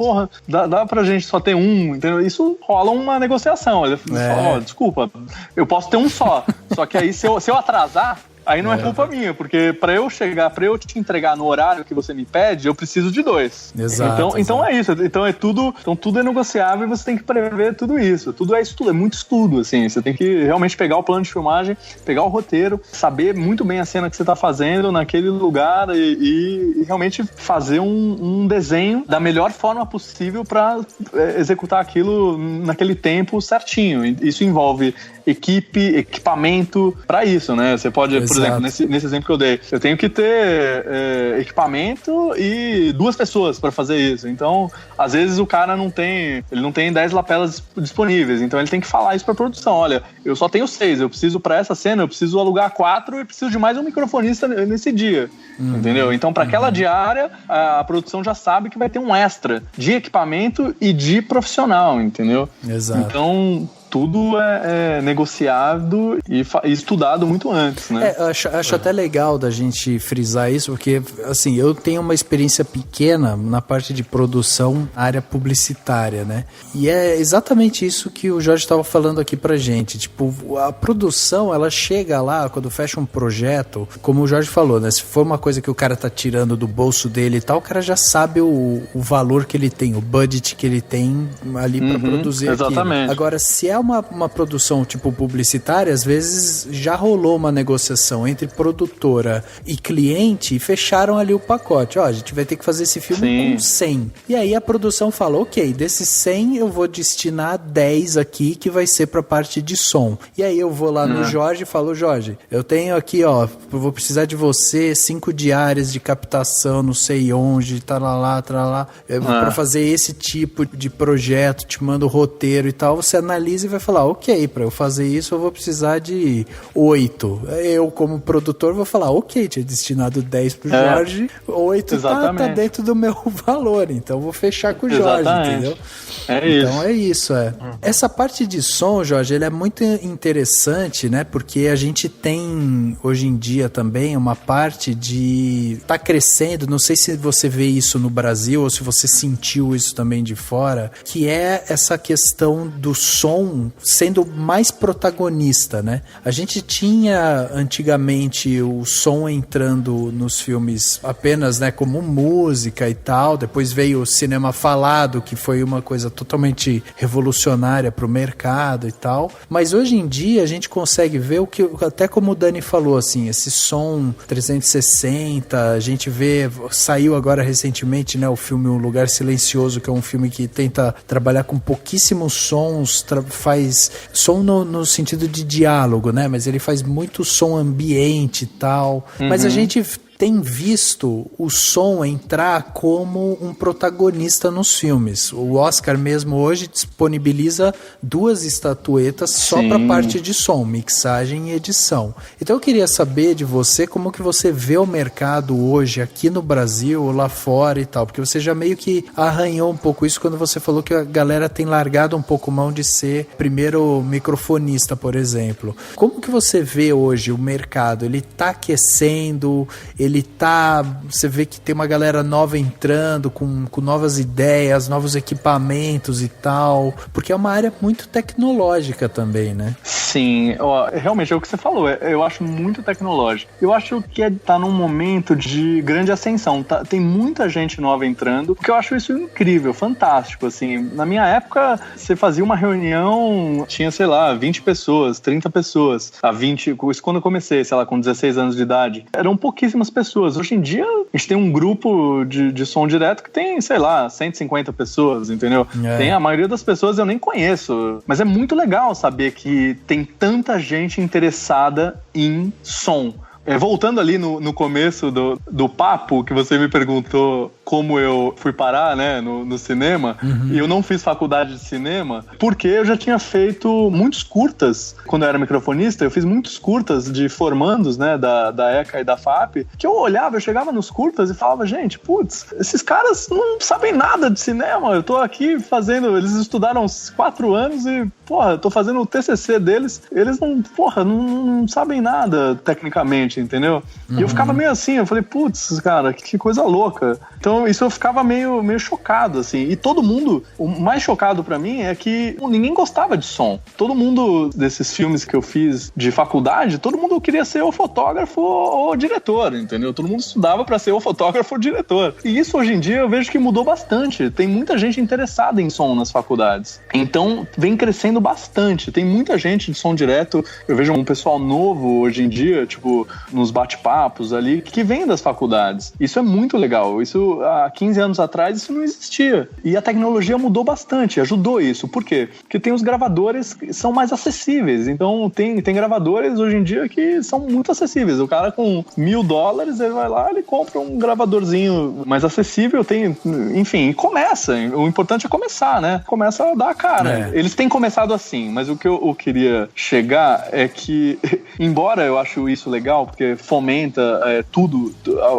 dá pra gente só ter um, entendeu? Isso rola uma negociação. Ele fala, desculpa, eu posso ter um só. Só que aí, se eu atrasar, aí não é culpa minha, porque pra eu te entregar no horário que você me pede, eu preciso de 2. Exato. Então é isso. Então tudo é negociável e você tem que prever tudo isso. Tudo é estudo, é muito estudo, assim. Você tem que realmente pegar o plano de filmagem, pegar o roteiro, saber muito bem a cena que você tá fazendo naquele lugar e realmente fazer um desenho da melhor forma possível pra executar aquilo naquele tempo certinho. Isso envolve equipamento pra isso, né? Você pode, por exemplo, nesse exemplo que eu dei, eu tenho que ter equipamento e 2 pessoas pra fazer isso. Então, às vezes o cara não tem 10 lapelas disponíveis, então ele tem que falar isso pra produção. Olha, eu só tenho 6, eu preciso pra essa cena, eu preciso alugar 4 e preciso de mais um microfonista nesse dia, entendeu? Então, pra aquela diária, a produção já sabe que vai ter um extra de equipamento e de profissional, entendeu? Exato. Então, tudo é negociado e estudado muito antes, né? Acho até legal da gente frisar isso, porque, assim, eu tenho uma experiência pequena na parte de produção, área publicitária, né? E é exatamente isso que o Jorge estava falando aqui pra gente. Tipo, a produção, ela chega lá, quando fecha um projeto, como o Jorge falou, né? Se for uma coisa que o cara tá tirando do bolso dele e tal, o cara já sabe o valor que ele tem, o budget que ele tem ali pra produzir aquilo. Exatamente. Agora, se é uma produção tipo publicitária, às vezes já rolou uma negociação entre produtora e cliente e fecharam ali o pacote. A gente vai ter que fazer esse filme com 100. E aí a produção fala, ok, desses 100 eu vou destinar 10 aqui que vai ser pra parte de som. E aí eu vou lá no Jorge e falo, Jorge, eu tenho aqui, eu vou precisar de você 5 diárias de captação, não sei onde, tralá, pra fazer esse tipo de projeto, te mando o roteiro e tal, você analisa e vai falar, ok, pra eu fazer isso eu vou precisar de 8. Eu, como produtor, vou falar, ok, tinha destinado 10 pro Jorge, 8 tá dentro do meu valor, então vou fechar com o Jorge, entendeu? Então é isso. Essa parte de som, Jorge, ele é muito interessante, né? Porque a gente tem, hoje em dia também, uma parte de... tá crescendo, não sei se você vê isso no Brasil ou se você sentiu isso também de fora, que é essa questão do som sendo mais protagonista, né? A gente tinha antigamente o som entrando nos filmes apenas, né, como música e tal, depois veio o cinema falado, que foi uma coisa totalmente revolucionária para o mercado e tal, mas hoje em dia a gente consegue ver o que, até como o Dani falou, assim, esse som 360, a gente vê, saiu agora recentemente, né, o filme O Lugar Silencioso, que é um filme que tenta trabalhar com pouquíssimos sons, faz som no sentido de diálogo, né, mas ele faz muito som ambiente e tal, mas a gente tem visto o som entrar como um protagonista nos filmes. O Oscar mesmo hoje disponibiliza 2 estatuetas só para a parte de som, mixagem e edição. Então eu queria saber de você como que você vê o mercado hoje aqui no Brasil, lá fora e tal, porque você já meio que arranhou um pouco isso quando você falou que a galera tem largado um pouco mão de ser primeiro microfonista, por exemplo. Como que você vê hoje o mercado? Ele tá aquecendo, você vê que tem uma galera nova entrando com novas ideias, novos equipamentos e tal, porque é uma área muito tecnológica também, né? Sim, realmente é o que você falou, eu acho muito tecnológico. Eu acho que tá num momento de grande ascensão, tem muita gente nova entrando, porque eu acho isso incrível, fantástico, assim. Na minha época, você fazia uma reunião, tinha, sei lá, 20 pessoas, 30 pessoas, isso quando eu comecei, sei lá, com 16 anos de idade. Eram pouquíssimas pessoas. Hoje em dia, a gente tem um grupo de som direto que tem, sei lá, 150 pessoas, entendeu? Tem a maioria das pessoas eu nem conheço, mas é muito legal saber que tem tanta gente interessada em som. Voltando ali no começo do papo, que você me perguntou como eu fui parar, né, no cinema, e eu não fiz faculdade de cinema, porque eu já tinha feito muitos curtas, quando eu era microfonista, eu fiz muitos curtas de formandos, né, da ECA e da FAP, que eu chegava nos curtas e falava, gente, putz, esses caras não sabem nada de cinema, eu tô aqui fazendo, eles estudaram 4 anos e, porra, eu tô fazendo o TCC deles, eles não sabem nada tecnicamente, entendeu? E eu ficava meio assim, eu falei, putz, cara, que coisa louca. Então isso eu ficava meio chocado, assim. E todo mundo, o mais chocado pra mim é que ninguém gostava de som. Todo mundo desses filmes que eu fiz de faculdade, todo mundo queria ser o fotógrafo ou o diretor, entendeu? Todo mundo estudava pra ser o fotógrafo ou o diretor. E isso hoje em dia eu vejo que mudou bastante. Tem muita gente interessada em som nas faculdades. Então vem crescendo bastante. Tem muita gente de som direto. Eu vejo um pessoal novo hoje em dia, tipo, nos bate-papos ali, que vem das faculdades. Isso é muito legal. Isso, há 15 anos atrás, isso não existia. E a tecnologia mudou bastante, ajudou isso. Por quê? Porque tem os gravadores que são mais acessíveis. Então, tem gravadores hoje em dia que são muito acessíveis. O cara com $1.000, ele vai lá, ele compra um gravadorzinho mais acessível, enfim, e começa. O importante é começar, né? Começa a dar a cara. Eles têm começado assim, mas o que eu queria chegar é que, embora eu acho isso legal, porque fomenta tudo,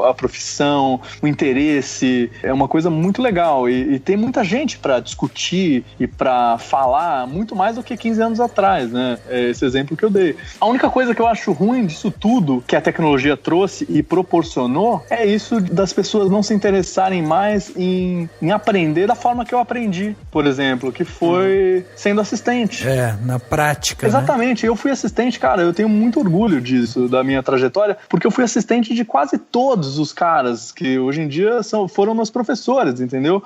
a profissão, o interesse, é uma coisa muito legal e tem muita gente para discutir e para falar muito mais do que 15 anos atrás, né? Esse exemplo que eu dei. A única coisa que eu acho ruim disso tudo que a tecnologia trouxe e proporcionou é isso das pessoas não se interessarem mais em aprender da forma que eu aprendi, por exemplo, que foi sendo assistente. Na prática, exatamente, né? Eu fui assistente, cara, eu tenho muito orgulho disso, da minha trajetória, porque eu fui assistente de quase todos os caras que hoje em dia foram meus professores, entendeu?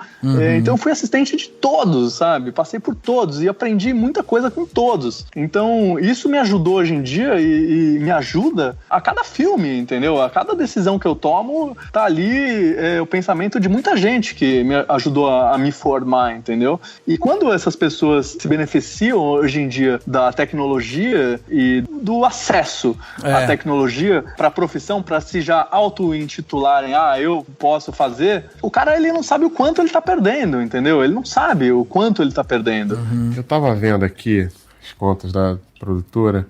Então eu fui assistente de todos, sabe? Passei por todos e aprendi muita coisa com todos. Então isso me ajudou hoje em dia e me ajuda a cada filme, entendeu? A cada decisão que eu tomo, tá ali o pensamento de muita gente que me ajudou a me formar, entendeu? E quando essas pessoas se beneficiam hoje em dia da tecnologia e do acesso à tecnologia para a profissão, para se já auto-intitularem, eu posso fazer, o cara, ele não sabe o quanto ele tá perdendo, entendeu? Ele não sabe o quanto ele tá perdendo. Eu tava vendo aqui as contas da produtora,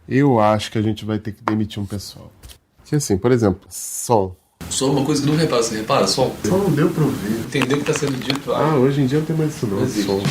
eu acho que a gente vai ter que demitir um pessoal. Que assim, por exemplo, som. Só uma coisa que não repara, você repara, som? Só não deu pra ouvir. Entendeu o que tá sendo dito? Hoje em dia não tem mais isso não, som.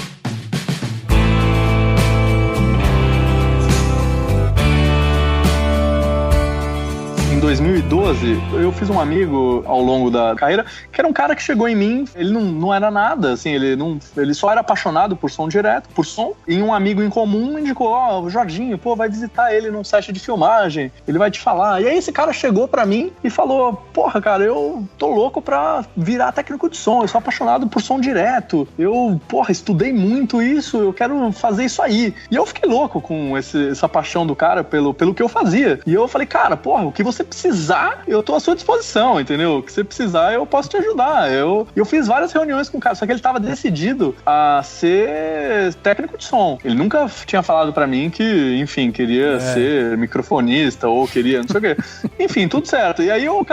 Em 2012, eu fiz um amigo ao longo da carreira, que era um cara que chegou em mim, ele não era nada, assim, ele só era apaixonado por som direto, por som, e um amigo em comum indicou, o Jorginho, vai visitar ele num set de filmagem, ele vai te falar. E aí esse cara chegou pra mim e falou, porra, cara, eu tô louco pra virar técnico de som, eu sou apaixonado por som direto, eu, estudei muito isso, eu quero fazer isso aí. E eu fiquei louco com essa paixão do cara pelo que eu fazia. E eu falei, cara, o que você precisa precisar, eu tô à sua disposição, entendeu? Que você precisar, eu posso te ajudar. Eu fiz várias reuniões com o cara, só que ele tava decidido a ser técnico de som. Ele nunca tinha falado pra mim que, enfim, queria ser microfonista ou queria não sei o quê. Enfim, tudo certo. E aí eu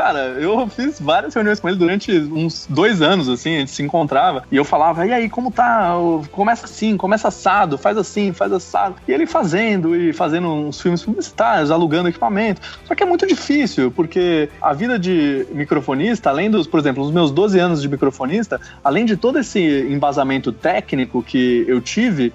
fiz várias reuniões com ele durante uns 2 anos, assim, a gente se encontrava e eu falava, e aí, como tá? Começa assim, começa assado, faz assim, faz assado. E ele fazendo uns filmes publicitários, alugando equipamento. Só que é muito difícil, porque a vida de microfonista, além dos, por exemplo, os meus 12 anos de microfonista, além de todo esse embasamento técnico que eu tive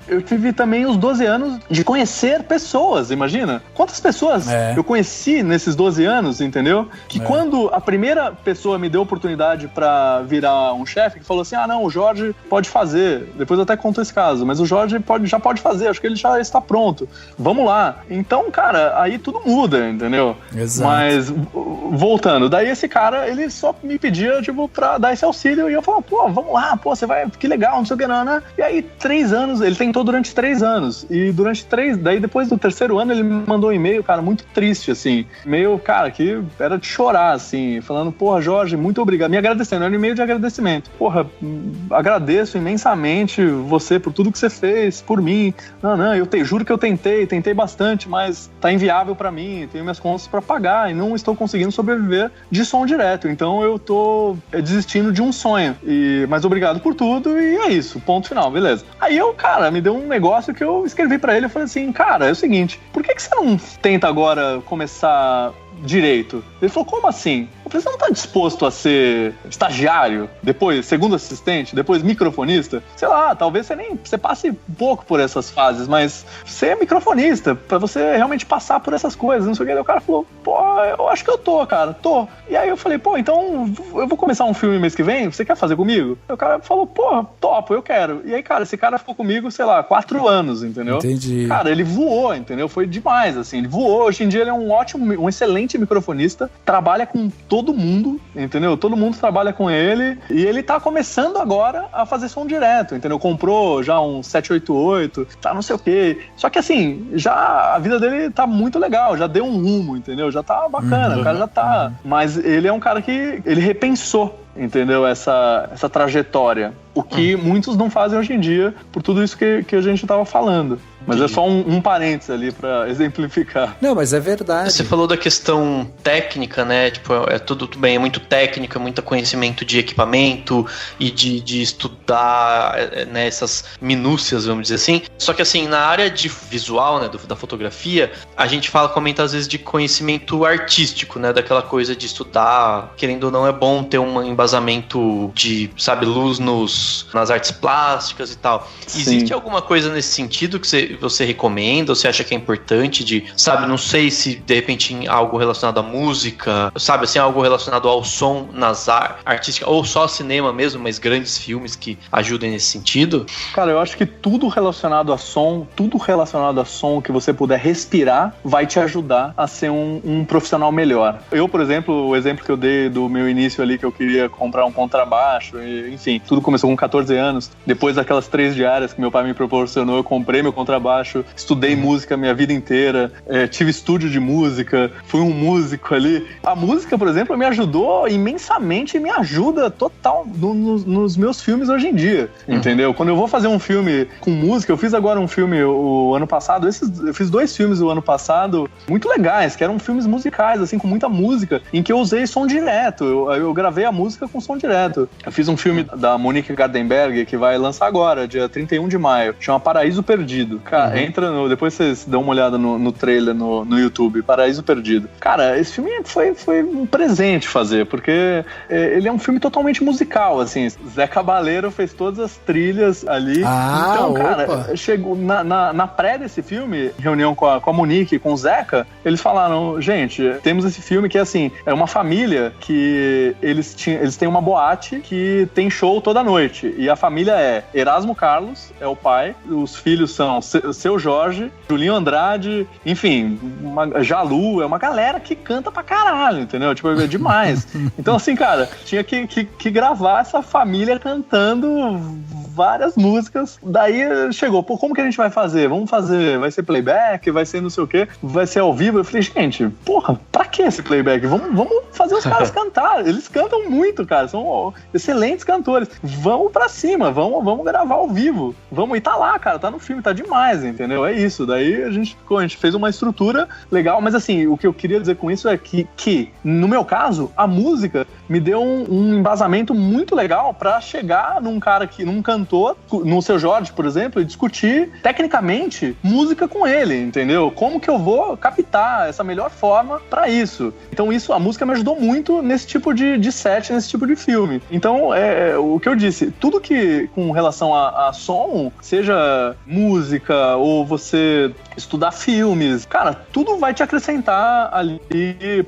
também os 12 anos de conhecer pessoas, imagina? Quantas pessoas eu conheci nesses 12 anos, entendeu? Que quando a primeira pessoa me deu oportunidade pra virar um chefe, que falou assim, não, o Jorge pode fazer. Depois eu até conto esse caso, mas o Jorge já pode fazer, acho que ele já está pronto. Vamos lá. Então, cara, aí tudo muda, entendeu? Exato. Mas, voltando, daí esse cara, ele só me pedia, tipo, pra dar esse auxílio, e eu falava, pô, vamos lá, pô, você vai, que legal, não sei o que, não, né? E aí, 3 anos, ele tentou durante 3 anos, e daí depois do 3º ano, ele me mandou um e-mail, cara, muito triste, assim, e-mail, cara, que era de chorar, assim, falando, porra, Jorge, muito obrigado, me agradecendo, era um e-mail de agradecimento, porra, agradeço imensamente você por tudo que você fez, por mim, eu juro que eu tentei bastante, mas tá inviável pra mim, tenho minhas contas pra pagar, e não estou conseguindo sobreviver de som direto, então eu tô desistindo de um sonho, mas obrigado por tudo, e é isso, ponto final, beleza. Aí cara, me deu um negócio que eu escrevi pra ele, eu falei assim, cara, é o seguinte, por que você não tenta agora começar direito? Ele falou, como assim? Eu falei, você não tá disposto a ser estagiário, depois segundo assistente, depois microfonista? Sei lá, talvez você passe um pouco por essas fases, mas você é microfonista, pra você realmente passar por essas coisas, não sei o que. Aí o cara falou, pô, eu acho que eu tô, cara, tô. E aí eu falei, pô, então eu vou começar um filme mês que vem, você quer fazer comigo? Aí o cara falou, pô, topo, eu quero. E aí, cara, esse cara ficou comigo, sei lá, 4 anos, entendeu? Entendi. Cara, ele voou, entendeu? Foi demais, assim, ele voou. Hoje em dia ele é um excelente microfonista, trabalha com todo mundo, entendeu? Todo mundo trabalha com ele, e ele tá começando agora a fazer som direto, entendeu? Comprou já um 788, tá não sei o quê. Só que assim, já a vida dele tá muito legal, já deu um rumo, entendeu? Já tá bacana, o cara já tá... Mas ele é um cara que ele repensou, entendeu? Essa trajetória. O que muitos não fazem hoje em dia, por tudo isso que a gente tava falando. Mas é só um parênteses ali pra exemplificar. Não, mas é verdade. Você falou da questão técnica, né? Tipo, tudo bem, é muito técnico, é muito conhecimento de equipamento e de estudar, né, essas minúcias, vamos dizer assim. Só que assim, na área de visual, né, da fotografia, a gente comenta às vezes de conhecimento artístico, né? Daquela coisa de estudar, querendo ou não, é bom ter um embasamento de, sabe, luz nas artes plásticas e tal. Sim. Existe alguma coisa nesse sentido que você recomenda, ou você acha que é importante de, sabe, não sei se de repente algo relacionado à música, sabe, assim, algo relacionado ao som nas artísticas, ou só cinema mesmo, mas grandes filmes que ajudem nesse sentido? Cara, eu acho que tudo relacionado a som que você puder respirar, vai te ajudar a ser um profissional melhor. Eu, por exemplo, o exemplo que eu dei do meu início ali, que eu queria comprar um contrabaixo, e, enfim, tudo começou com 14 anos. Depois daquelas 3 diárias que meu pai me proporcionou, eu comprei meu contrabaixo, estudei música a minha vida inteira, tive estúdio de música, fui um músico ali. A música, por exemplo, me ajudou imensamente e me ajuda total nos meus filmes hoje em dia, entendeu? Quando eu vou fazer um filme com música, eu fiz agora um filme o ano passado, eu fiz 2 filmes o ano passado, muito legais, que eram filmes musicais, assim, com muita música, em que eu usei som direto, eu gravei a música com som direto. Eu fiz um filme da Monique Gardenberg, que vai lançar agora, dia 31 de maio, chama Paraíso Perdido. Cara, depois vocês dão uma olhada no trailer no YouTube, Paraíso Perdido. Cara, esse filme foi um presente fazer, porque ele é um filme totalmente musical, assim. Zé Cabaleiro fez todas as trilhas ali. Então, cara, chegou na pré desse filme, reunião com a Monique, com o Zeca, eles falaram, gente, temos esse filme que, assim, é uma família que eles têm uma boate que tem show toda noite, e a família é Erasmo Carlos, é o pai, os filhos são Seu Jorge, Julinho Andrade, enfim, Jalu, é uma galera que canta pra caralho, entendeu? Tipo, é demais. Então, assim, cara, tinha que gravar essa família cantando várias músicas. Daí chegou, pô, como que a gente vai fazer? Vai ser playback, vai ser não sei o quê, vai ser ao vivo. Eu falei, gente, porra, pra que esse playback? Vamos fazer os caras cantar. Eles cantam muito, cara, são excelentes cantores. Vamos pra cima, vamos gravar ao vivo. E tá lá, cara, tá no filme, tá demais, entendeu? É isso. Daí a gente fez uma estrutura legal, mas assim, o que eu queria dizer com isso é que no meu caso, a música me deu um embasamento muito legal pra chegar num cantor, no Seu Jorge, por exemplo, e discutir tecnicamente música com ele, entendeu? Como que eu vou captar essa melhor forma pra isso. Então a música me ajudou muito nesse tipo de set, nesse tipo de filme. Então, o que eu disse, tudo que com relação a som, seja música ou você estudar filmes, cara, tudo vai te acrescentar ali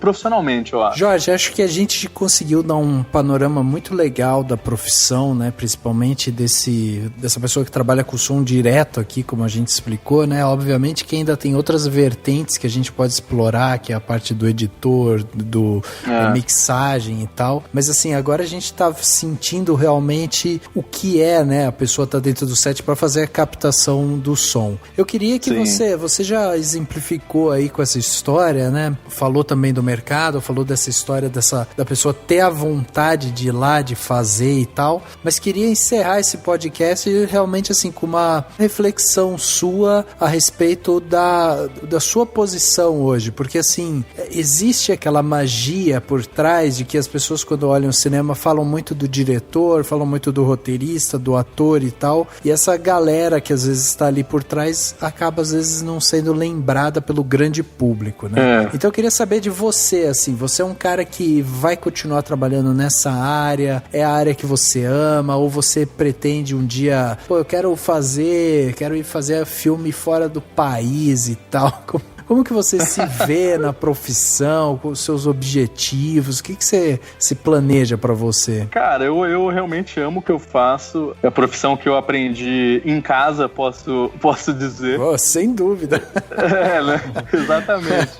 profissionalmente, eu acho. Jorge, acho que a gente conseguiu dar um panorama muito legal da profissão, né? Principalmente dessa pessoa que trabalha com som direto aqui, como a gente explicou, né? Obviamente que ainda tem outras vertentes que a gente pode explorar, que é a parte do editor, da mixagem e tal. Mas assim, agora a gente tá sentindo realmente o que é, né? A pessoa tá dentro do set para fazer a captação do som. Eu queria que você já exemplificou aí com essa história, né? Falou também do mercado, falou dessa história da pessoa ter a vontade de ir lá, de fazer e tal, mas queria encerrar esse podcast realmente assim com uma reflexão sua a respeito da sua posição hoje, porque assim, existe aquela magia por trás de que as pessoas quando olham o cinema falam muito do diretor, falam muito do roteirista, do ator e tal, e essa galera que às vezes está ali por trás acaba às vezes não sendo lembrada pelo grande público, né? Então eu queria saber de você, assim, você é um cara que vai continuar trabalhando nessa área, é a área que você ama, ou você pretende um dia, pô, eu quero ir fazer filme fora do país e tal, como que você se vê na profissão, com os seus objetivos, o que você se planeja pra você? Cara, eu realmente amo o que eu faço, é a profissão que eu aprendi em casa, posso dizer. Oh, sem dúvida. Né? Exatamente.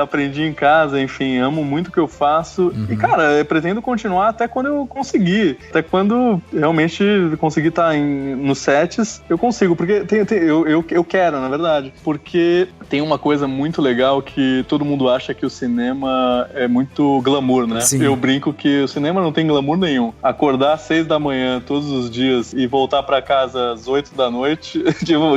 Aprendi em casa, enfim, amo muito o que eu faço e, cara, eu pretendo continuar até quando eu conseguir, até quando realmente conseguir estar nos sets, eu consigo, porque eu quero, na verdade, porque tem uma coisa muito legal que todo mundo acha que o cinema é muito glamour, né? Sim. Eu brinco que o cinema não tem glamour nenhum. Acordar às 6 da manhã todos os dias e voltar pra casa às 8 da noite,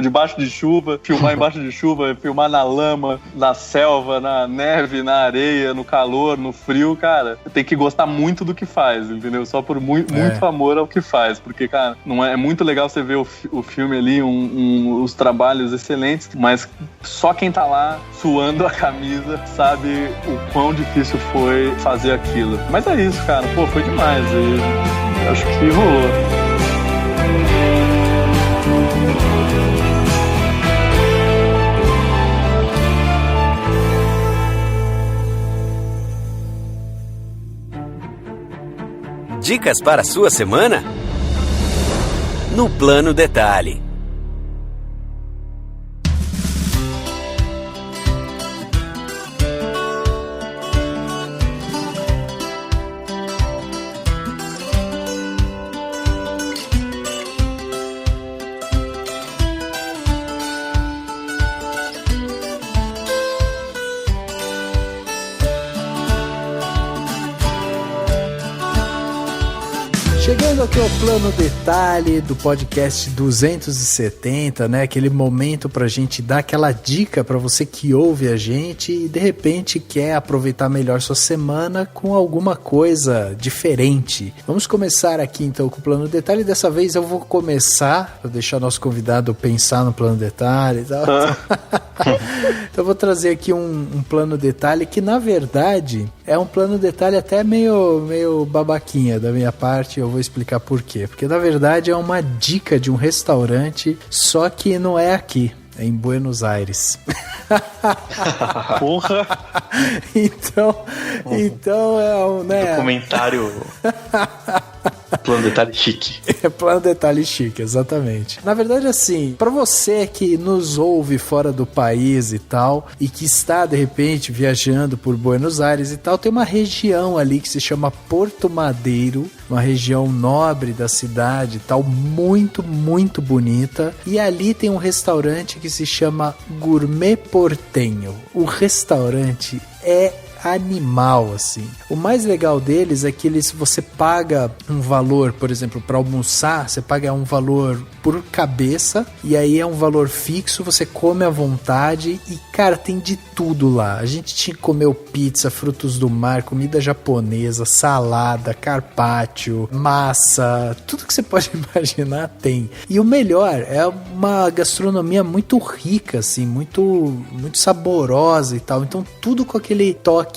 debaixo de chuva, filmar embaixo de chuva, filmar na lama, na selva, na neve, na areia, no calor, no frio, cara, tem que gostar muito do que faz, entendeu? Só por muito amor ao que faz, porque, cara, não é muito legal você ver o filme ali, os trabalhos excelentes, mas só quem tá lá suando a camisa sabe o quão difícil foi fazer aquilo. Mas é isso, cara. Pô, foi demais. E acho que rolou. Dicas para a sua semana? No Plano Detalhe. Chegando aqui ao Plano Detalhe do podcast 270, né? Aquele momento pra gente dar aquela dica pra você que ouve a gente e de repente quer aproveitar melhor sua semana com alguma coisa diferente. Vamos começar aqui então com o Plano Detalhe. Dessa vez eu vou começar, vou deixar nosso convidado pensar no Plano Detalhe e tal. Então eu vou trazer aqui um Plano Detalhe que na verdade é um Plano Detalhe até meio babaquinha da minha parte. Eu vou explicar por quê. Porque na verdade é uma dica de um restaurante, só que não é aqui, é em Buenos Aires. Porra! Então é um, né? Documentário Plano detalhe chique. Plano detalhe chique, exatamente. Na verdade, assim, pra você que nos ouve fora do país e tal, e que está, de repente, viajando por Buenos Aires e tal, tem uma região ali que se chama Porto Madeiro, uma região nobre da cidade e tal, muito, muito bonita. E ali tem um restaurante que se chama Gourmet Portenho. O restaurante é animal, assim. O mais legal deles é que você paga um valor, por exemplo, para almoçar, você paga um valor por cabeça, e aí é um valor fixo, você come à vontade, e, cara, tem de tudo lá. A gente comeu pizza, frutos do mar, comida japonesa, salada, carpaccio, massa, tudo que você pode imaginar tem. E o melhor, é uma gastronomia muito rica, assim, muito saborosa e tal. Então, tudo com aquele toque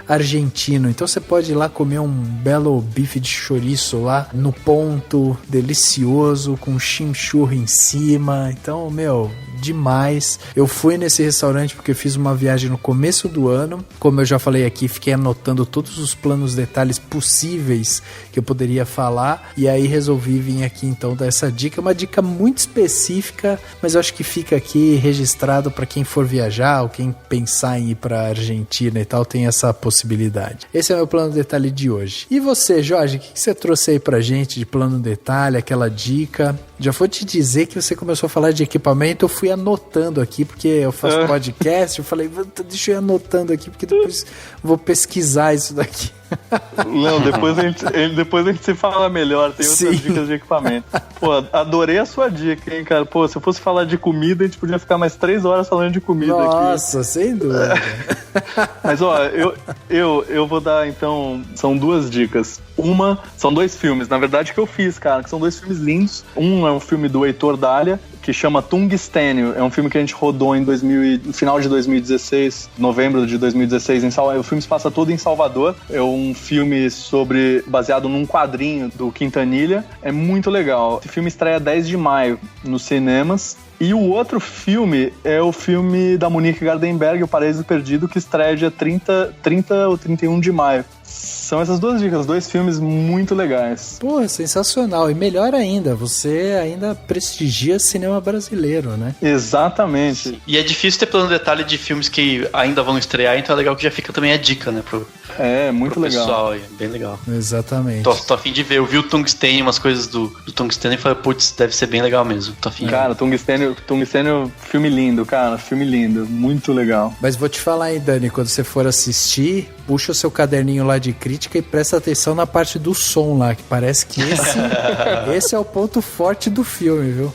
argentino. Então você pode ir lá comer um belo bife de chouriço lá no ponto, delicioso, com chimichurri em cima. Então, demais. Eu fui nesse restaurante porque eu fiz uma viagem no começo do ano. Como eu já falei aqui, fiquei anotando todos os planos, detalhes possíveis que eu poderia falar, e aí resolvi vir aqui então dar essa dica. Uma dica muito específica, mas eu acho que fica aqui registrado para quem for viajar ou quem pensar em ir para Argentina e tal, tem essa possibilidade. Esse é o meu plano detalhe de hoje. E você, Jorge, o que você trouxe aí pra gente de plano detalhe, aquela dica? Já vou te dizer que você começou a falar de equipamento, eu fui anotando aqui, porque eu faço podcast, eu falei, deixa eu ir anotando aqui, porque depois vou pesquisar isso daqui. Não, depois a gente se fala melhor, tem outras dicas de equipamento. Pô, adorei a sua dica, hein, cara. Pô, se eu fosse falar de comida, a gente podia ficar mais 3 horas falando de comida aqui. Nossa, sem dúvida. Mas, ó, eu vou dar, então, são 2 dicas. São 2 filmes, na verdade, que eu fiz, cara, que são 2 filmes lindos. Um é um filme do Heitor Dália, que chama Tungstênio. É um filme que a gente rodou no final de 2016, novembro de 2016, o filme se passa todo em Salvador. É um filme baseado num quadrinho do Quintanilha. É muito legal. Esse filme estreia 10 de maio nos cinemas. E o outro filme é o filme da Monique Gardenberg, O Paraíso Perdido, que estreia dia 30 ou 31 de maio. São essas 2 dicas, 2 filmes muito legais. Pô, sensacional. E melhor ainda, você ainda prestigia cinema brasileiro, né? Exatamente. E é difícil ter plano detalhe de filmes que ainda vão estrear, então é legal que já fica também a dica, né? Muito legal. Pessoal, é bem legal. Exatamente. Tô a fim de ver. Eu vi o Tungstênio, umas coisas do Tungstênio e falei, putz, deve ser bem legal mesmo. Tô a fim. Cara, Tungstênio, filme lindo, cara. Filme lindo. Muito legal. Mas vou te falar aí, Dani, quando você for assistir, puxa o seu caderninho lá de crítica e presta atenção na parte do som lá, que parece que esse é o ponto forte do filme, viu?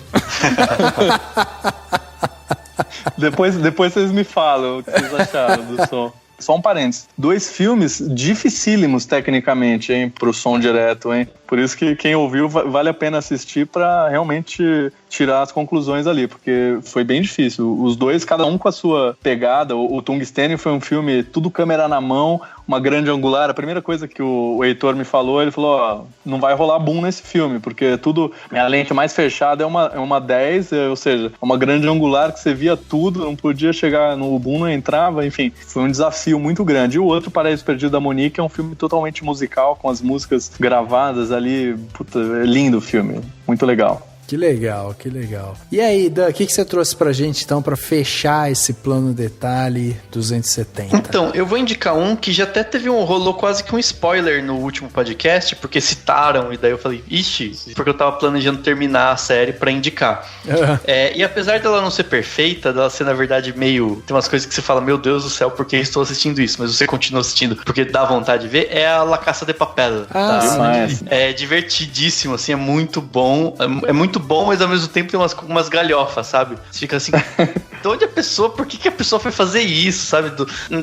Depois vocês me falam o que vocês acharam do som. Só um parênteses. 2 filmes dificílimos tecnicamente, hein, pro som direto, hein? Por isso que quem ouviu vale a pena assistir pra realmente tirar as conclusões ali, porque foi bem difícil. Os 2, cada um com a sua pegada. O Tungstênio foi um filme tudo câmera na mão, uma grande angular. A primeira coisa que o Heitor me falou, ele falou, ó, não vai rolar boom nesse filme, porque tudo, minha lente mais fechada é uma 10, ou seja, uma grande angular que você via tudo, não podia chegar no boom, não entrava, enfim, foi um desafio muito grande. E o outro, Paraíso Perdido da Monique, é um filme totalmente musical, com as músicas gravadas ali, puta, é lindo o filme, muito legal. Que legal, que legal. E aí, Dan, o que você trouxe pra gente, então, pra fechar esse plano detalhe 270? Então, eu vou indicar um que já até rolou quase que um spoiler no último podcast, porque citaram, e daí eu falei, ixi, porque eu tava planejando terminar a série pra indicar. E apesar dela não ser perfeita, dela ser, na verdade, meio... Tem umas coisas que você fala, meu Deus do céu, por que estou assistindo isso? Mas você continua assistindo porque dá vontade de ver, é a La Casa de Papel. Demais. É divertidíssimo, assim, é muito bom, é muito bom, mas ao mesmo tempo tem umas galhofas, sabe? Você fica assim, de onde a pessoa, por que a pessoa foi fazer isso, sabe?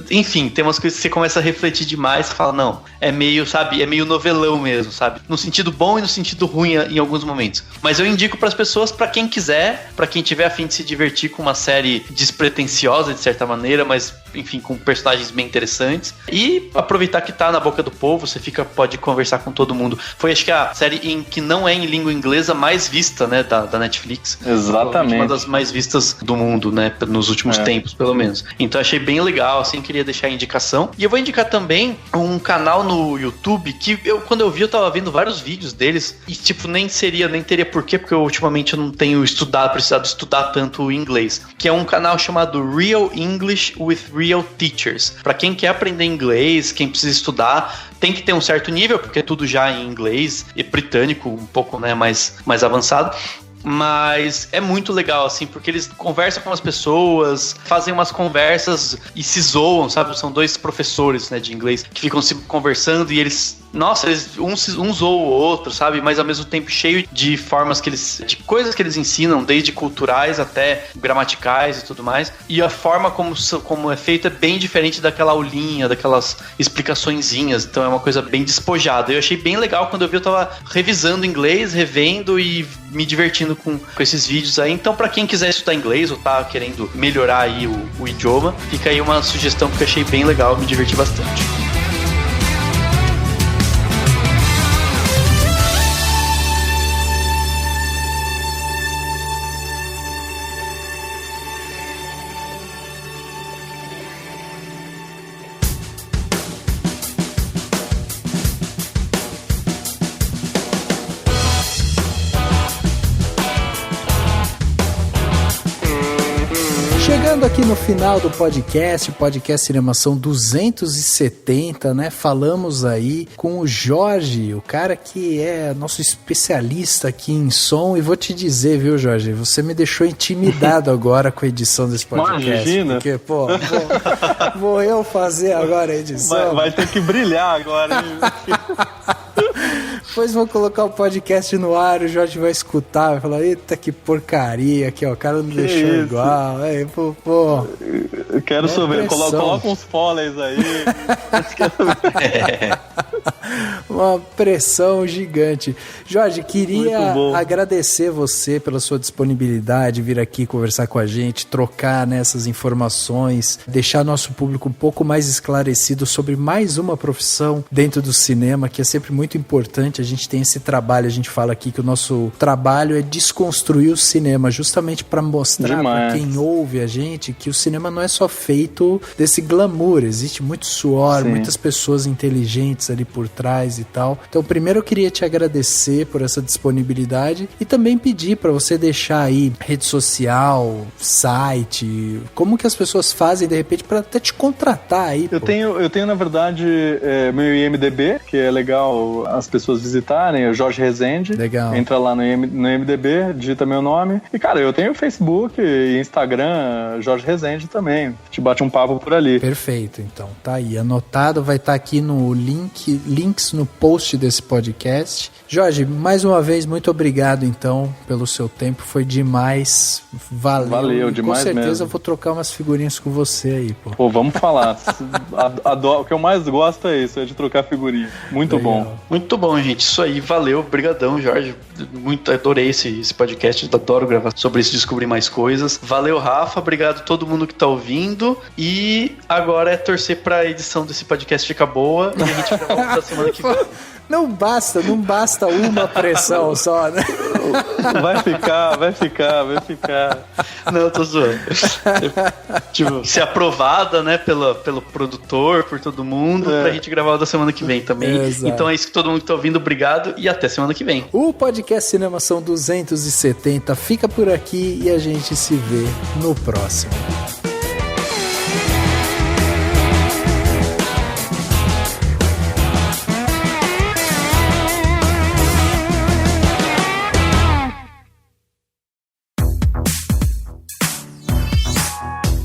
Enfim, tem umas coisas que você começa a refletir demais, você fala, não, é meio, sabe, é meio novelão mesmo, sabe? No sentido bom e no sentido ruim em alguns momentos. Mas eu indico pras pessoas, pra quem quiser, pra quem tiver a fim de se divertir com uma série despretensiosa, de certa maneira, mas, enfim, com personagens bem interessantes. E aproveitar que tá na boca do povo, você pode conversar com todo mundo. Foi, acho que a série que não é em língua inglesa mais vista, né, da Netflix. Exatamente. Uma das mais vistas do mundo, né? né? Nos últimos tempos, pelo menos. Então achei bem legal, assim, queria deixar a indicação. E eu vou indicar também um canal no YouTube que quando eu vi, eu tava vendo vários vídeos deles e, tipo, nem teria porquê, porque eu ultimamente não tenho precisado estudar tanto o inglês. Que é um canal chamado Real English with Real Teachers. Pra quem quer aprender inglês, quem precisa estudar, tem que ter um certo nível, porque é tudo já em inglês e britânico, um pouco, né, mais avançado. Mas é muito legal, assim, porque eles conversam com as pessoas, fazem umas conversas e se zoam, sabe? São dois professores, né, de inglês que ficam se conversando e eles... Nossa, um zoam o outro, sabe? Mas ao mesmo tempo cheio de formas de coisas que eles ensinam, desde culturais até gramaticais e tudo mais. E a forma como é feito é bem diferente daquela aulinha, daquelas explicaçõezinhas. Então é uma coisa bem despojada. Eu achei bem legal quando eu vi, eu tava revisando inglês, revendo e me divertindo com esses vídeos aí. Então, pra quem quiser estudar inglês ou tá querendo melhorar aí o idioma, fica aí uma sugestão que eu achei bem legal, me diverti bastante. Chegando aqui no final do podcast, o podcast Cinemação 270, né? Falamos aí com o Jorge, o cara que é nosso especialista aqui em som. E vou te dizer, viu, Jorge? Você me deixou intimidado agora com a edição desse podcast. Imagina! Porque, pô, vou eu fazer agora a edição. Vai ter que brilhar agora, hein? Depois vou colocar o podcast no ar, o Jorge vai escutar, vai falar, eita, que porcaria aqui, ó, o cara não deixou isso? Igual. Aí, pô. Eu quero saber, coloca uns followers aí. Uma pressão gigante. Jorge, queria agradecer você pela sua disponibilidade, vir aqui conversar com a gente, trocar nessas informações, deixar nosso público um pouco mais esclarecido sobre mais uma profissão dentro do cinema, que é sempre muito importante. A gente tem esse trabalho, a gente fala aqui que o nosso trabalho é desconstruir o cinema, justamente para mostrar para quem ouve a gente que o cinema não é só feito desse glamour, existe muito suor, muitas pessoas inteligentes ali por trás e tal. Então, primeiro eu queria te agradecer por essa disponibilidade e também pedir para você deixar aí rede social, site, como que as pessoas fazem de repente para até te contratar aí. Eu tenho na verdade meu IMDb, que é legal as pessoas visitarem, é Jorge Rezende. Legal. Entra lá no IMDb, digita meu nome. E, cara, eu tenho Facebook e Instagram, Jorge Rezende também. Te bate um papo por ali. Perfeito, então. Tá aí, anotado. Vai estar aqui no links no post desse podcast. Jorge, mais uma vez, muito obrigado, então, pelo seu tempo. Foi demais. Valeu demais. Com certeza mesmo. Eu vou trocar umas figurinhas com você aí, pô. Pô, vamos falar. O que eu mais gosto é isso, é de trocar figurinha. Muito legal. Bom. Muito bom, gente. Isso aí, valeu. Obrigadão, Jorge. Adorei esse podcast. Adoro gravar sobre isso, descobrir mais coisas. Valeu, Rafa. Obrigado a todo mundo que tá ouvindo. E agora é torcer pra edição desse podcast ficar boa e a gente grava na semana que vem. Não basta uma pressão só, né? Vai ficar. Não, eu tô zoando. Tipo, ser aprovada, né, pelo produtor, por todo mundo, pra gente gravar da semana que vem também. Exato. Então é isso que todo mundo que tá ouvindo, obrigado e até semana que vem. O podcast Cinemação 270 fica por aqui e a gente se vê no próximo.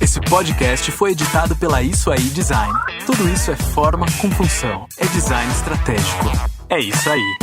Esse podcast foi editado pela Isso Aí Design. Tudo isso é forma com função. É design estratégico. É isso aí.